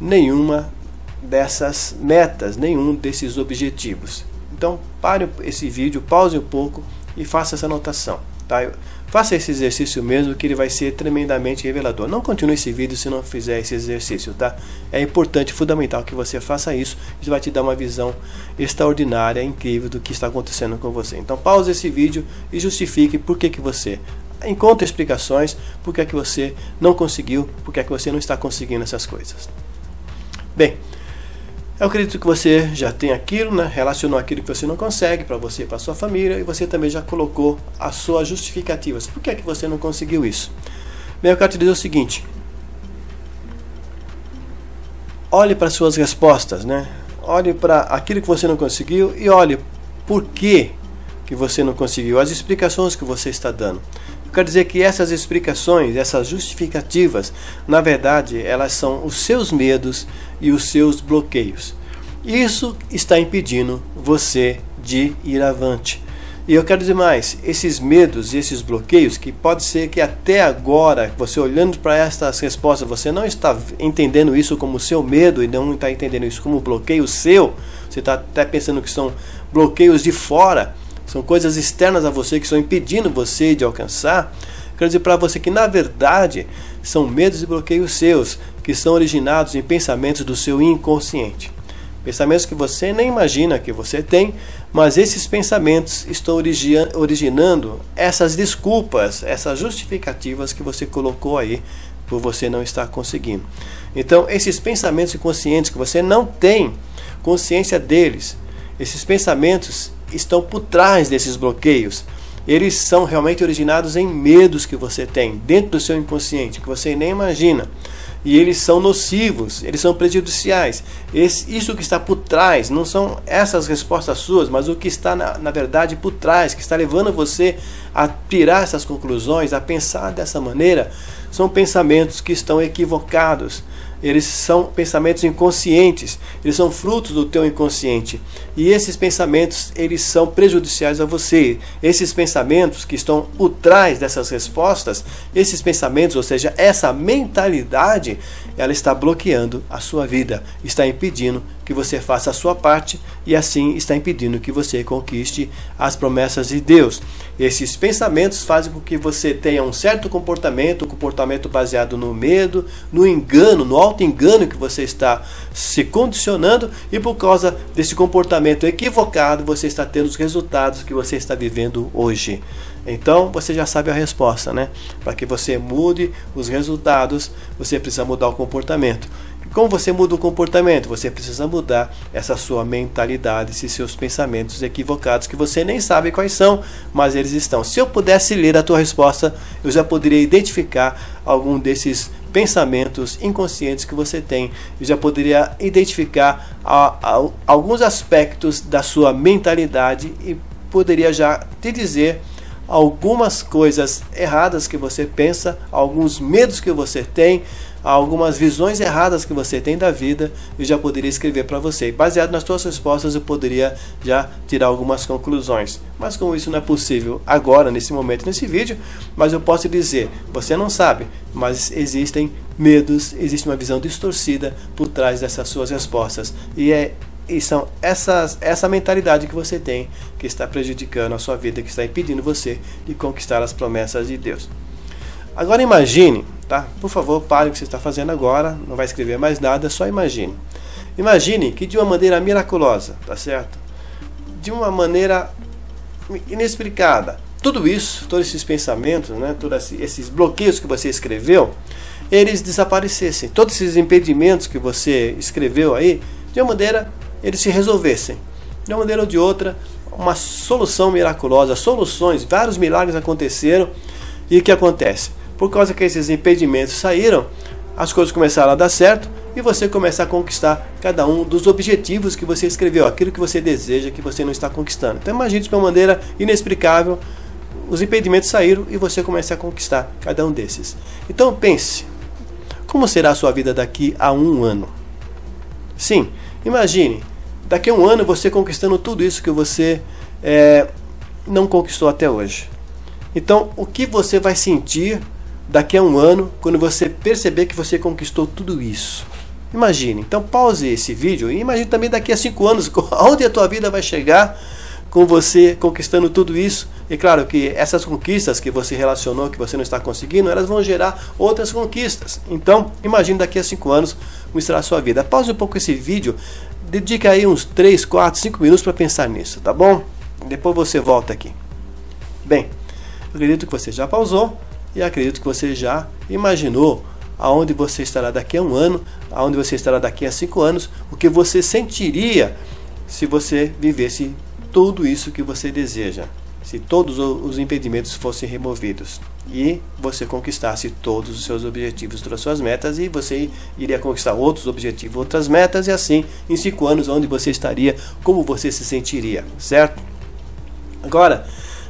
nenhuma dessas metas, nenhum desses objetivos? Então, pare esse vídeo, pause um pouco e faça essa anotação, tá? Faça esse exercício mesmo, que ele vai ser tremendamente revelador. Não continue esse vídeo se não fizer esse exercício, tá? É importante, fundamental que você faça isso. Isso vai te dar uma visão extraordinária, incrível do que está acontecendo com você. Então, pause esse vídeo e justifique por que você encontre explicações, por que você não conseguiu, por que você não está conseguindo essas coisas. Bem, eu acredito que você já tem aquilo, né? Relacionou aquilo que você não consegue para você e para sua família, e você também já colocou as suas justificativas. Por que você não conseguiu isso? Bem, eu quero te dizer o seguinte: olhe para as suas respostas, né? Olhe para aquilo que você não conseguiu e olhe por que você não conseguiu, as explicações que você está dando. Eu quero dizer que essas explicações, essas justificativas, na verdade, elas são os seus medos e os seus bloqueios. Isso está impedindo você de ir avante. E eu quero dizer mais, esses medos e esses bloqueios, que pode ser que até agora, você olhando para estas respostas, você não está entendendo isso como seu medo e não está entendendo isso como bloqueio seu, você está até pensando que são bloqueios de fora, são coisas externas a você que estão impedindo você de alcançar. Quero dizer para você que, na verdade, são medos e bloqueios seus, que são originados em pensamentos do seu inconsciente. Pensamentos que você nem imagina que você tem, mas esses pensamentos estão originando essas desculpas, essas justificativas que você colocou aí, por você não estar conseguindo. Então, esses pensamentos inconscientes que você não tem consciência deles, esses pensamentos estão por trás desses bloqueios. Eles são realmente originados em medos que você tem dentro do seu inconsciente, que você nem imagina. E eles são nocivos, eles são prejudiciais. Isso que está por trás não são essas respostas suas, mas o que está na verdade por trás, que está levando você a tirar essas conclusões, a pensar dessa maneira, são pensamentos que estão equivocados. Eles são pensamentos inconscientes, eles são frutos do teu inconsciente. E esses pensamentos, eles são prejudiciais a você. Esses pensamentos que estão por trás dessas respostas, esses pensamentos, ou seja, essa mentalidade, ela está bloqueando a sua vida, está impedindo que você faça a sua parte e assim está impedindo que você conquiste as promessas de Deus. Esses pensamentos fazem com que você tenha um certo comportamento, um comportamento baseado no medo, no engano, no auto-engano que você está se condicionando, e por causa desse comportamento equivocado, você está tendo os resultados que você está vivendo hoje. Então, você já sabe a resposta, né? Para que você mude os resultados, você precisa mudar o comportamento. Como você muda o comportamento? Você precisa mudar essa sua mentalidade, esses seus pensamentos equivocados, que você nem sabe quais são, mas eles estão. Se eu pudesse ler a tua resposta, eu já poderia identificar algum desses pensamentos inconscientes que você tem. Eu já poderia identificar alguns aspectos da sua mentalidade e poderia já te dizer algumas coisas erradas que você pensa, alguns medos que você tem, algumas visões erradas que você tem da vida. Eu já poderia escrever para você. Baseado nas suas respostas, eu poderia já tirar algumas conclusões. Mas como isso não é possível agora, nesse momento, nesse vídeo, mas eu posso dizer, você não sabe, mas existem medos, existe uma visão distorcida por trás dessas suas respostas. E são essa mentalidade que você tem que está prejudicando a sua vida, que está impedindo você de conquistar as promessas de Deus. Agora imagine, tá? Por favor, pare o que você está fazendo agora, não vai escrever mais nada, só imagine. Imagine que de uma maneira miraculosa, tá certo? De uma maneira inexplicada, tudo isso, todos esses pensamentos, né, todos esses bloqueios que você escreveu, eles desaparecessem. Todos esses impedimentos que você escreveu aí, de uma maneira, eles se resolvessem. De uma maneira ou de outra, uma solução miraculosa, soluções, vários milagres aconteceram. E o que acontece? por causa que esses impedimentos saíram, as coisas começaram a dar certo e você começa a conquistar cada um dos objetivos que você escreveu, aquilo que você deseja que você não está conquistando. Então imagine de uma maneira inexplicável, os impedimentos saíram e você começa a conquistar cada um desses. Então pense, como será a sua vida daqui a um ano? Sim, imagine, daqui a um ano você conquistando tudo isso que você não conquistou até hoje. Então, o que você vai sentir daqui a um ano quando você perceber que você conquistou tudo isso? Imagine. Então, pause esse vídeo e imagine também daqui a 5 anos, onde a tua vida vai chegar com você conquistando tudo isso. E claro que essas conquistas que você relacionou, que você não está conseguindo, elas vão gerar outras conquistas. Então, imagine daqui a 5 anos como será a sua vida. Pause um pouco esse vídeo, dedica aí uns 3, 4, 5 minutos para pensar nisso, tá bom? Depois você volta aqui. Bem, eu acredito que você já pausou e acredito que você já imaginou aonde você estará daqui a um ano, aonde você estará daqui a 5 anos, o que você sentiria se você vivesse tudo isso que você deseja, se todos os impedimentos fossem removidos e você conquistasse todos os seus objetivos, todas as suas metas, e você iria conquistar outros objetivos, outras metas, e assim em 5 anos onde você estaria, como você se sentiria, certo? Agora,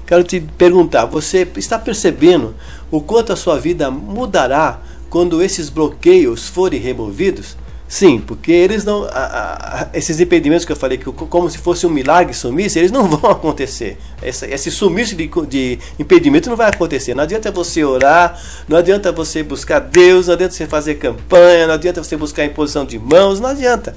quero te perguntar, você está percebendo o quanto a sua vida mudará quando esses bloqueios forem removidos? Sim, porque eles não, esses impedimentos que eu falei, que como se fosse um milagre sumisse, eles não vão acontecer. Esse sumiço de impedimento não vai acontecer. Não adianta você orar, não adianta você buscar Deus, não adianta você fazer campanha, não adianta você buscar imposição de mãos, não adianta.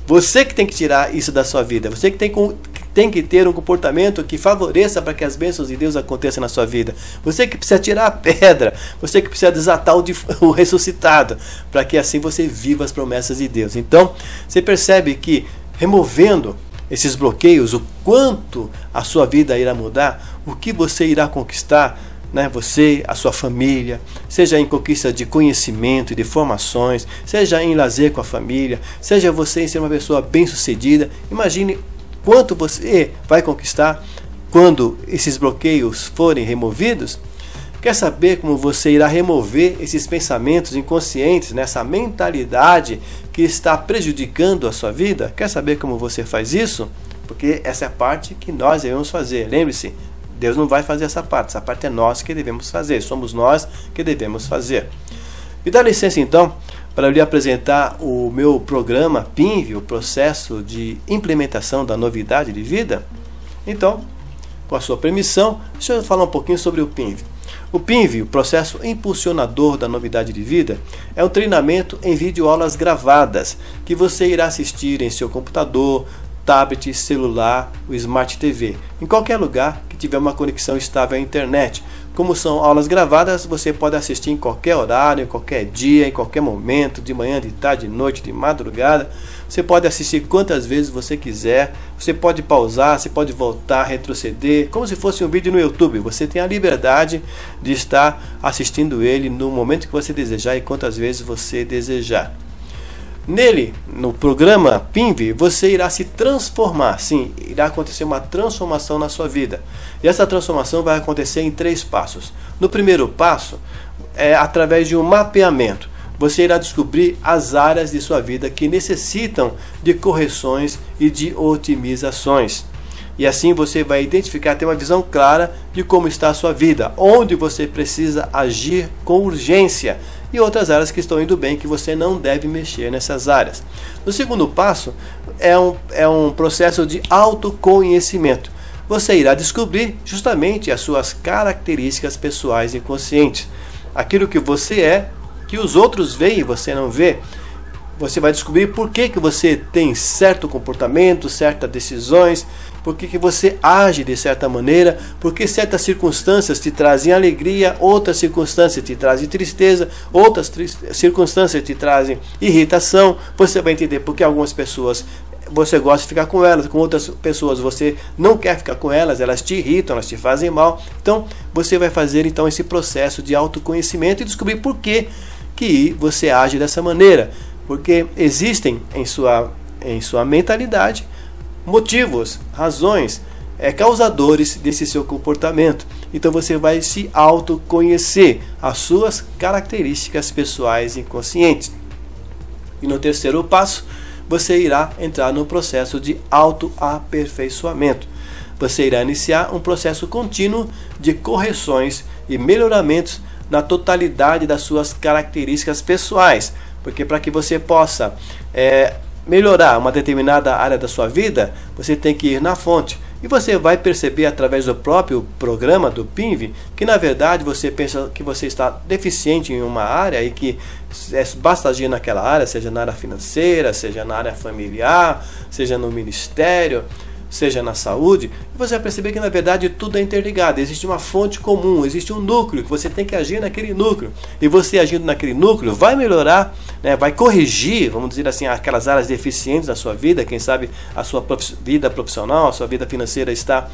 Você que tem que tirar isso da sua vida, você que tem que ter um comportamento que favoreça para que as bênçãos de Deus aconteçam na sua vida. Você que precisa tirar a pedra, você que precisa desatar o ressuscitado, para que assim você viva as promessas de Deus. Então, você percebe que removendo esses bloqueios, o quanto a sua vida irá mudar, o que você irá conquistar, né? Você, a sua família, seja em conquista de conhecimento e de formações, seja em lazer com a família, seja você em ser uma pessoa bem-sucedida. Imagine quanto você vai conquistar quando esses bloqueios forem removidos. Quer saber como você irá remover esses pensamentos inconscientes, nessa mentalidade que está prejudicando a sua vida? Quer saber como você faz isso? Porque essa é a parte que nós devemos fazer. Lembre-se, Deus não vai fazer essa parte é nós que devemos fazer, somos nós que devemos fazer. Me dá licença então para eu lhe apresentar o meu programa PINV, o processo de implementação da novidade de vida. Então, com a sua permissão, deixa eu falar um pouquinho sobre o PINV. O PINV, o processo impulsionador da novidade de vida, é um treinamento em videoaulas gravadas que você irá assistir em seu computador, tablet, celular, o Smart TV, em qualquer lugar que tiver uma conexão estável à internet. Como são aulas gravadas, você pode assistir em qualquer horário, em qualquer dia, em qualquer momento, de manhã, de tarde, de noite, de madrugada. Você pode assistir quantas vezes você quiser, você pode pausar, você pode voltar, retroceder, como se fosse um vídeo no YouTube. Você tem a liberdade de estar assistindo ele no momento que você desejar e quantas vezes você desejar. Nele, no programa PINV, você irá se transformar, sim, irá acontecer uma transformação na sua vida. E essa transformação vai acontecer em 3 passos. No primeiro passo, é através de um mapeamento. Você irá descobrir as áreas de sua vida que necessitam de correções e de otimizações. E assim você vai identificar, ter uma visão clara de como está a sua vida, onde você precisa agir com urgência, e outras áreas que estão indo bem, que você não deve mexer nessas áreas. No segundo passo, é um processo de autoconhecimento. Você irá descobrir justamente as suas características pessoais e conscientes. Aquilo que você é, que os outros veem e você não vê. Você vai descobrir por que você tem certo comportamento, certas decisões, por que você age de certa maneira, porque certas circunstâncias te trazem alegria, outras circunstâncias te trazem tristeza, outras circunstâncias te trazem irritação. Você vai entender porque algumas pessoas você gosta de ficar com elas, com outras pessoas você não quer ficar com elas, elas te irritam, elas te fazem mal. Então você vai fazer então esse processo de autoconhecimento e descobrir por que você age dessa maneira. Porque existem em sua mentalidade motivos, razões, causadores desse seu comportamento. então você vai se autoconhecer, as suas características pessoais inconscientes. E no terceiro passo, você irá entrar no processo de autoaperfeiçoamento. Você irá iniciar um processo contínuo de correções e melhoramentos na totalidade das suas características pessoais, porque para que você possa melhorar uma determinada área da sua vida, você tem que ir na fonte. E você vai perceber através do próprio programa do PINV que na verdade você pensa que você está deficiente em uma área e que basta agir naquela área, seja na área financeira, seja na área familiar, seja no ministério, seja na saúde, e você vai perceber que na verdade tudo é interligado, existe uma fonte comum, existe um núcleo, que você tem que agir naquele núcleo, e você agindo naquele núcleo vai melhorar, vai corrigir, vamos dizer assim, aquelas áreas deficientes da sua vida. Quem sabe a sua vida profissional, a sua vida financeira está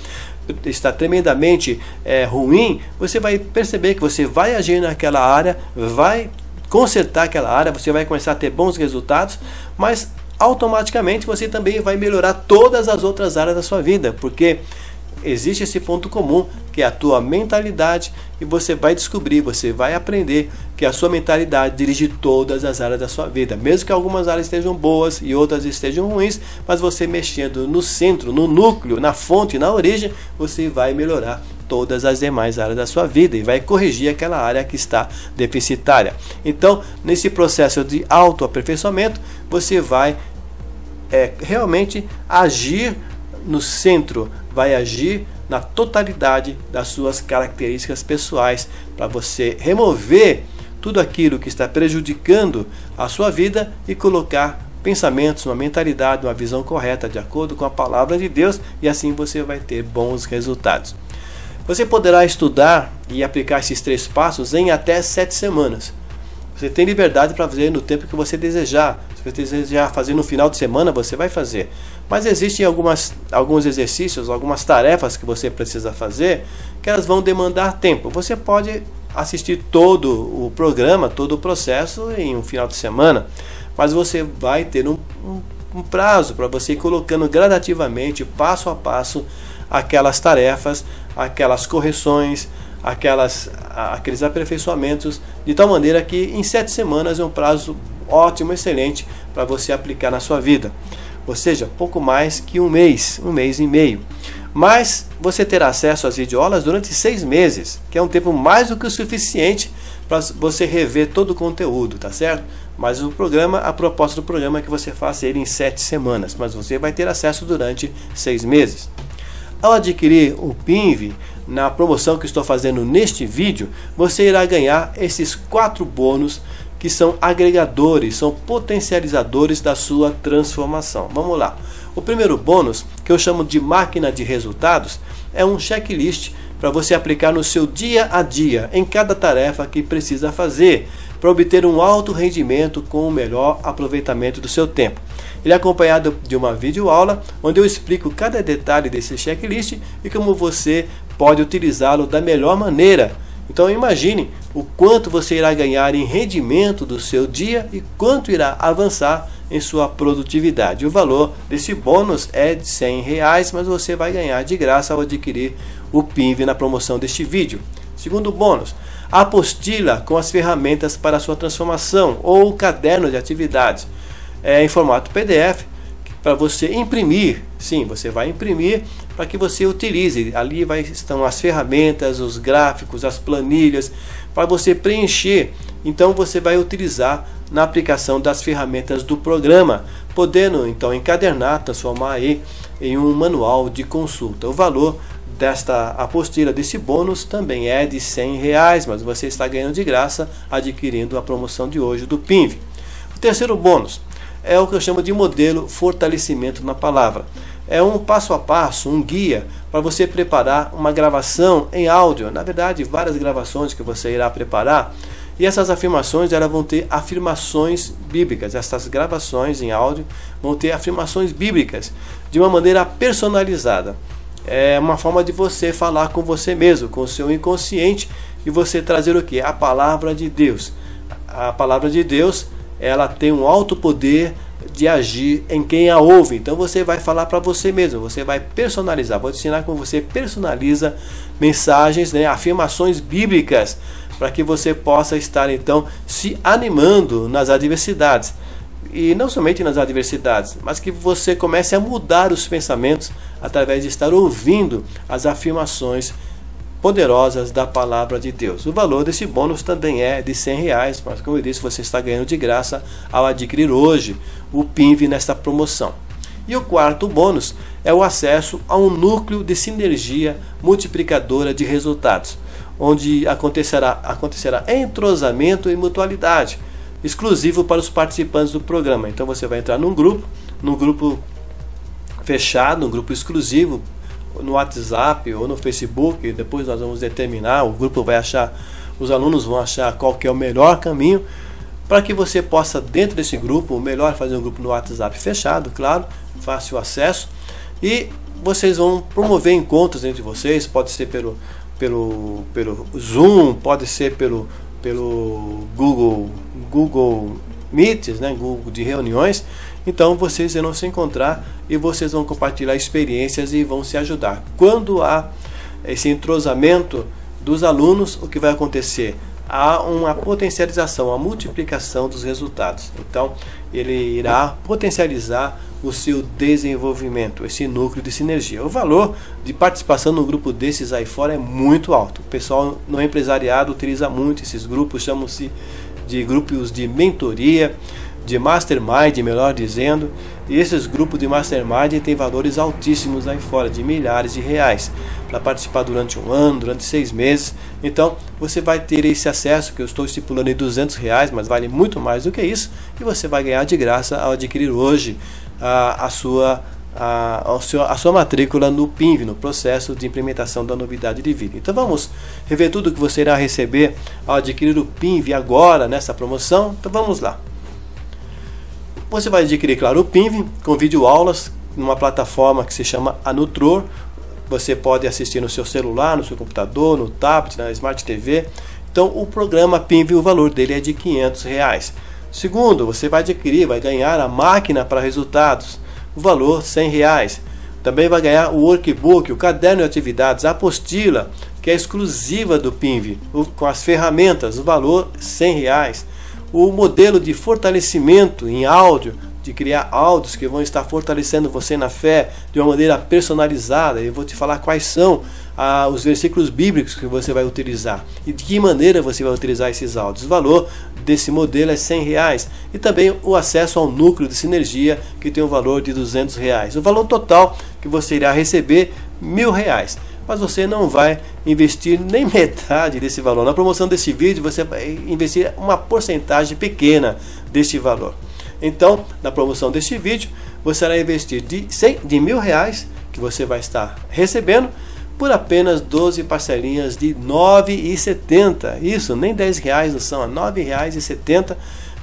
tremendamente ruim, você vai perceber que você vai agir naquela área, vai consertar aquela área, você vai começar a ter bons resultados, mas automaticamente você também vai melhorar todas as outras áreas da sua vida, porque existe esse ponto comum, que é a tua mentalidade, e você vai descobrir, você vai aprender que a sua mentalidade dirige todas as áreas da sua vida, mesmo que algumas áreas estejam boas e outras estejam ruins, mas você mexendo no centro, no núcleo, na fonte, na origem, você vai melhorar todas as demais áreas da sua vida e vai corrigir aquela área que está deficitária. Então, nesse processo de autoaperfeiçoamento, você vai realmente agir no centro, vai agir na totalidade das suas características pessoais, para você remover tudo aquilo que está prejudicando a sua vida e colocar pensamentos, uma mentalidade, uma visão correta de acordo com a palavra de Deus, e assim você vai ter bons resultados. Você poderá estudar e aplicar esses 3 passos em até 7 semanas. Você tem liberdade para fazer no tempo que você desejar. Se você desejar fazer no final de semana, você vai fazer. Mas existem alguns exercícios, algumas tarefas que você precisa fazer, que elas vão demandar tempo. Você pode assistir todo o programa, todo o processo em um final de semana, mas você vai ter um prazo para você ir colocando gradativamente, passo a passo, aquelas tarefas, aquelas correções, aqueles aperfeiçoamentos, de tal maneira que em 7 semanas é um prazo ótimo, excelente para você aplicar na sua vida. Ou seja, pouco mais que um mês e meio. Mas você terá acesso às videoaulas durante 6 meses, que é um tempo mais do que o suficiente para você rever todo o conteúdo, tá certo? Mas a proposta do programa é que você faça ele em 7 semanas, mas você vai ter acesso durante 6 meses. Ao adquirir o PINV, na promoção que estou fazendo neste vídeo, você irá ganhar esses 4 bônus que são agregadores, são potencializadores da sua transformação. Vamos lá. O primeiro bônus, que eu chamo de máquina de resultados, é um checklist para você aplicar no seu dia a dia, em cada tarefa que precisa fazer, para obter um alto rendimento com o melhor aproveitamento do seu tempo. Ele é acompanhado de uma videoaula, onde eu explico cada detalhe desse checklist e como você pode utilizá-lo da melhor maneira. Então imagine o quanto você irá ganhar em rendimento do seu dia e quanto irá avançar em sua produtividade. O valor desse bônus é de R$100, mas você vai ganhar de graça ao adquirir o PINV na promoção deste vídeo. Segundo bônus, a apostila com as ferramentas para a sua transformação, ou o caderno de atividades, em formato PDF, para você imprimir. Sim, você vai imprimir para que você utilize. Ali estão as ferramentas, os gráficos, as planilhas, para você preencher. Então você vai utilizar na aplicação das ferramentas do programa, podendo então encadernar, transformar aí em um manual de consulta. O valor desta apostila, desse bônus, também é de R$100, mas você está ganhando de graça adquirindo a promoção de hoje do PINV. O terceiro bônus é o que eu chamo de modelo fortalecimento na palavra. É um passo a passo, um guia para você preparar uma gravação em áudio. Na verdade, várias gravações que você irá preparar. E essas afirmações, elas vão ter afirmações bíblicas. Essas gravações em áudio vão ter afirmações bíblicas de uma maneira personalizada. É uma forma de você falar com você mesmo, com o seu inconsciente, e você trazer o que? A palavra de Deus. A palavra de Deus, ela tem um alto poder de agir em quem a ouve. Então você vai falar para você mesmo, você vai personalizar. Vou te ensinar como você personaliza mensagens, né, afirmações bíblicas, para que você possa estar então se animando nas adversidades. E não somente nas adversidades, mas que você comece a mudar os pensamentos através de estar ouvindo as afirmações poderosas da palavra de Deus. O valor desse bônus também é de R$100, mas como eu disse, você está ganhando de graça ao adquirir hoje o PINV nesta promoção. E o quarto bônus é o acesso a um núcleo de sinergia multiplicadora de resultados, onde acontecerá entrosamento e mutualidade, exclusivo para os participantes do programa. Então você vai entrar num grupo fechado, um grupo exclusivo, no WhatsApp ou no Facebook. Depois nós vamos determinar, o grupo vai achar, os alunos vão achar qual que é o melhor caminho para que você possa, dentro desse grupo, o melhor é fazer um grupo no WhatsApp fechado, claro, fácil acesso, e vocês vão promover encontros entre vocês, pode ser pelo Zoom, pode ser pelo Google Meets, né, Google de reuniões. Então vocês irão se encontrar e vocês vão compartilhar experiências e vão se ajudar. Quando há esse entrosamento dos alunos, o que vai acontecer? Há uma potencialização, a multiplicação dos resultados. Então ele irá potencializar o seu desenvolvimento, esse núcleo de sinergia. O valor de participação no grupo desses aí fora é muito alto. O pessoal no empresariado utiliza muito esses grupos, chamam-se de grupos de mentoria, de mastermind, melhor dizendo. E esses grupos de mastermind têm valores altíssimos aí fora, de milhares de reais, para participar durante um ano, durante 6 meses. Então você vai ter esse acesso, que eu estou estipulando em R$200, mas vale muito mais do que isso, e você vai ganhar de graça ao adquirir hoje a sua matrícula no PINV, no processo de implementação da novidade de vida. Então vamos rever tudo que você irá receber ao adquirir o PINV agora nessa promoção. Então vamos lá. Você vai adquirir, claro, o PINV com videoaulas numa plataforma que se chama Anutror. Você pode assistir no seu celular, no seu computador, no tablet, na Smart TV. Então o programa PINV, o valor dele é de R$500. Segundo, você vai adquirir, vai ganhar a máquina para resultados, o valor R$100. Também vai ganhar o workbook, o caderno de atividades, a apostila, que é exclusiva do PINV, com as ferramentas, o valor R$100. O modelo de fortalecimento em áudio, de criar áudios que vão estar fortalecendo você na fé de uma maneira personalizada. Eu vou te falar quais são os versículos bíblicos que você vai utilizar e de que maneira você vai utilizar esses áudios. O valor desse modelo é R$100. E também o acesso ao núcleo de sinergia, que tem um valor de R$200. O valor total que você irá receber R$1.000. Mas você não vai investir nem metade desse valor. Na promoção desse vídeo você vai investir uma porcentagem pequena deste valor. Então, na promoção deste vídeo, você irá investir de R$1.000 que você vai estar recebendo por apenas 12 parcelinhas de R$ 9,70. Isso, nem R$10 não são, é R$ 9,70.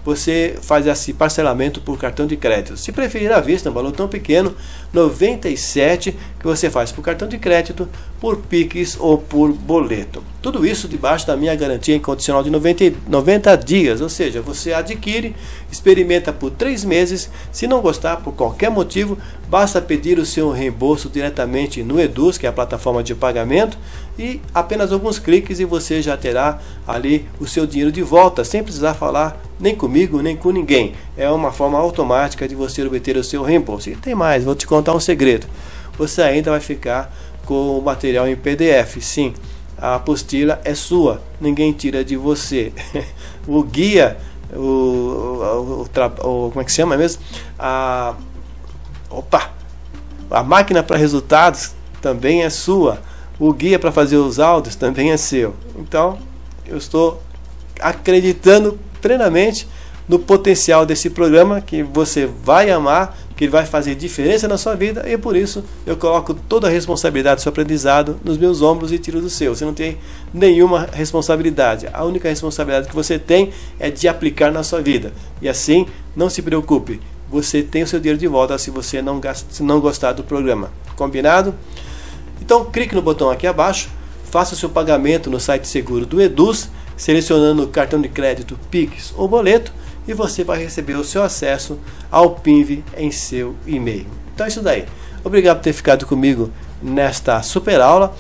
Você faz esse parcelamento por cartão de crédito. Se preferir à vista, um valor tão pequeno, R$ 97, que você faz por cartão de crédito, por Pix ou por boleto. Tudo isso debaixo da minha garantia incondicional de 90 dias, ou seja, você adquire, experimenta por 3 meses, se não gostar por qualquer motivo, basta pedir o seu reembolso diretamente no Eduz, que é a plataforma de pagamento, e apenas alguns cliques e você já terá ali o seu dinheiro de volta, sem precisar falar nem comigo, nem com ninguém. É uma forma automática de você obter o seu reembolso. E tem mais, vou te contar um segredo. Você ainda vai ficar com o material em PDF. Sim, a apostila é sua, ninguém tira de você. O guia, como é que se chama mesmo? A máquina para resultados também é sua. O guia para fazer os áudios também é seu. Então, eu estou acreditando plenamente no potencial desse programa, que você vai amar, que vai fazer diferença na sua vida, e por isso eu coloco toda a responsabilidade do seu aprendizado nos meus ombros e tiro do seu. Você não tem nenhuma responsabilidade. A única responsabilidade que você tem é de aplicar na sua vida. E assim, não se preocupe, você tem o seu dinheiro de volta se você não gostar do programa. Combinado? Então clique no botão aqui abaixo, faça o seu pagamento no site seguro do Eduz, selecionando o cartão de crédito, Pix ou boleto, e você vai receber o seu acesso ao PINV em seu e-mail. Então é isso daí. Obrigado por ter ficado comigo nesta super aula.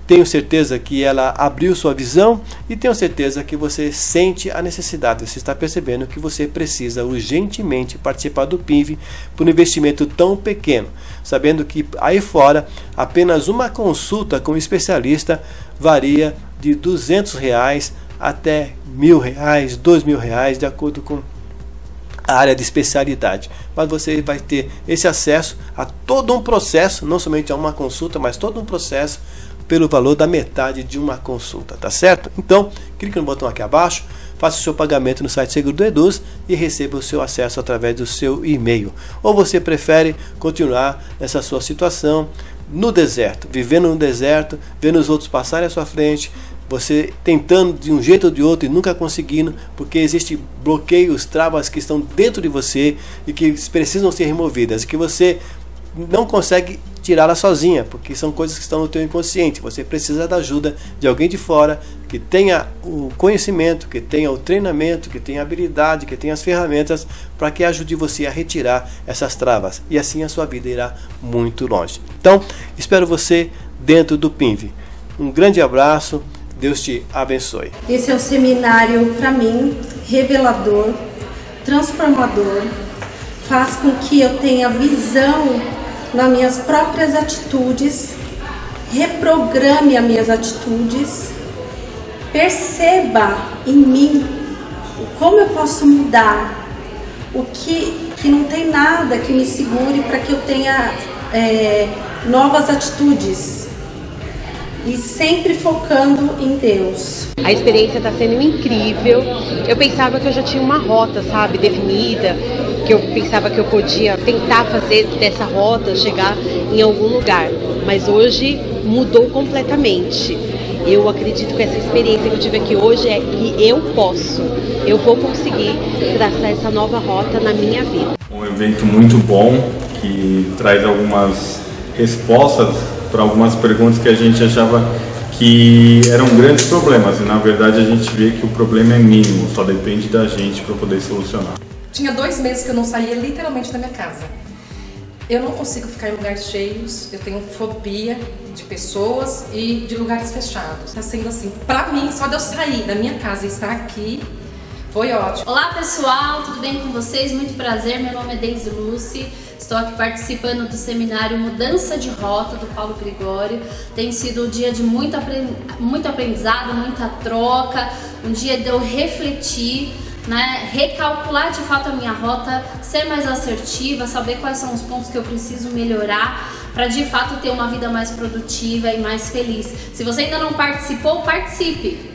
Tenho certeza que ela abriu sua visão e tenho certeza que você sente a necessidade, você está percebendo que você precisa urgentemente participar do PINV por um investimento tão pequeno, sabendo que aí fora apenas uma consulta com um especialista varia de R$200 até R$1.000, R$2.000, de acordo com a área de especialidade. Mas você vai ter esse acesso a todo um processo, não somente a uma consulta, mas todo um processo pelo valor da metade de uma consulta, tá certo? Então, clique no botão aqui abaixo, faça o seu pagamento no site Seguro do Eduz e receba o seu acesso através do seu e-mail. Ou você prefere continuar nessa sua situação no deserto, vivendo no deserto, vendo os outros passarem à sua frente, você tentando de um jeito ou de outro e nunca conseguindo, porque existem bloqueios, travas que estão dentro de você e que precisam ser removidas, e que você não consegue tirá-la sozinha, porque são coisas que estão no teu inconsciente. Você precisa da ajuda de alguém de fora, que tenha o conhecimento, que tenha o treinamento, que tenha a habilidade, que tenha as ferramentas para que ajude você a retirar essas travas, e assim a sua vida irá muito longe. Então, espero você dentro do PINV. Um grande abraço, Deus te abençoe. Esse é um seminário, para mim, revelador, transformador, faz com que eu tenha visão nas minhas próprias atitudes, reprograme as minhas atitudes, perceba em mim como eu posso mudar, o que não tem nada que me segure para que eu tenha novas atitudes, e sempre focando em Deus. A experiência está sendo incrível. Eu pensava que eu já tinha uma rota, sabe, definida, que eu pensava que eu podia tentar fazer dessa rota chegar em algum lugar, mas hoje mudou completamente. Eu acredito que essa experiência que eu tive aqui hoje é que eu vou conseguir traçar essa nova rota na minha vida. Um evento muito bom, que traz algumas respostas para algumas perguntas que a gente achava que eram grandes problemas, e na verdade a gente vê que o problema é mínimo, só depende da gente para poder solucionar. Tinha 2 meses que eu não saía literalmente da minha casa. Eu não consigo ficar em lugares cheios, eu tenho fobia de pessoas e de lugares fechados. Tá sendo assim, pra mim, só de eu sair da minha casa e estar aqui, foi ótimo. Olá pessoal, tudo bem com vocês? Muito prazer, meu nome é Deise Lucy. Estou aqui participando do seminário Mudança de Rota, do Paulo Gregório. Tem sido um dia de muito aprendizado, muita troca, um dia de eu refletir, né, recalcular de fato a minha rota, ser mais assertiva, saber quais são os pontos que eu preciso melhorar para de fato ter uma vida mais produtiva e mais feliz. Se você ainda não participou, participe!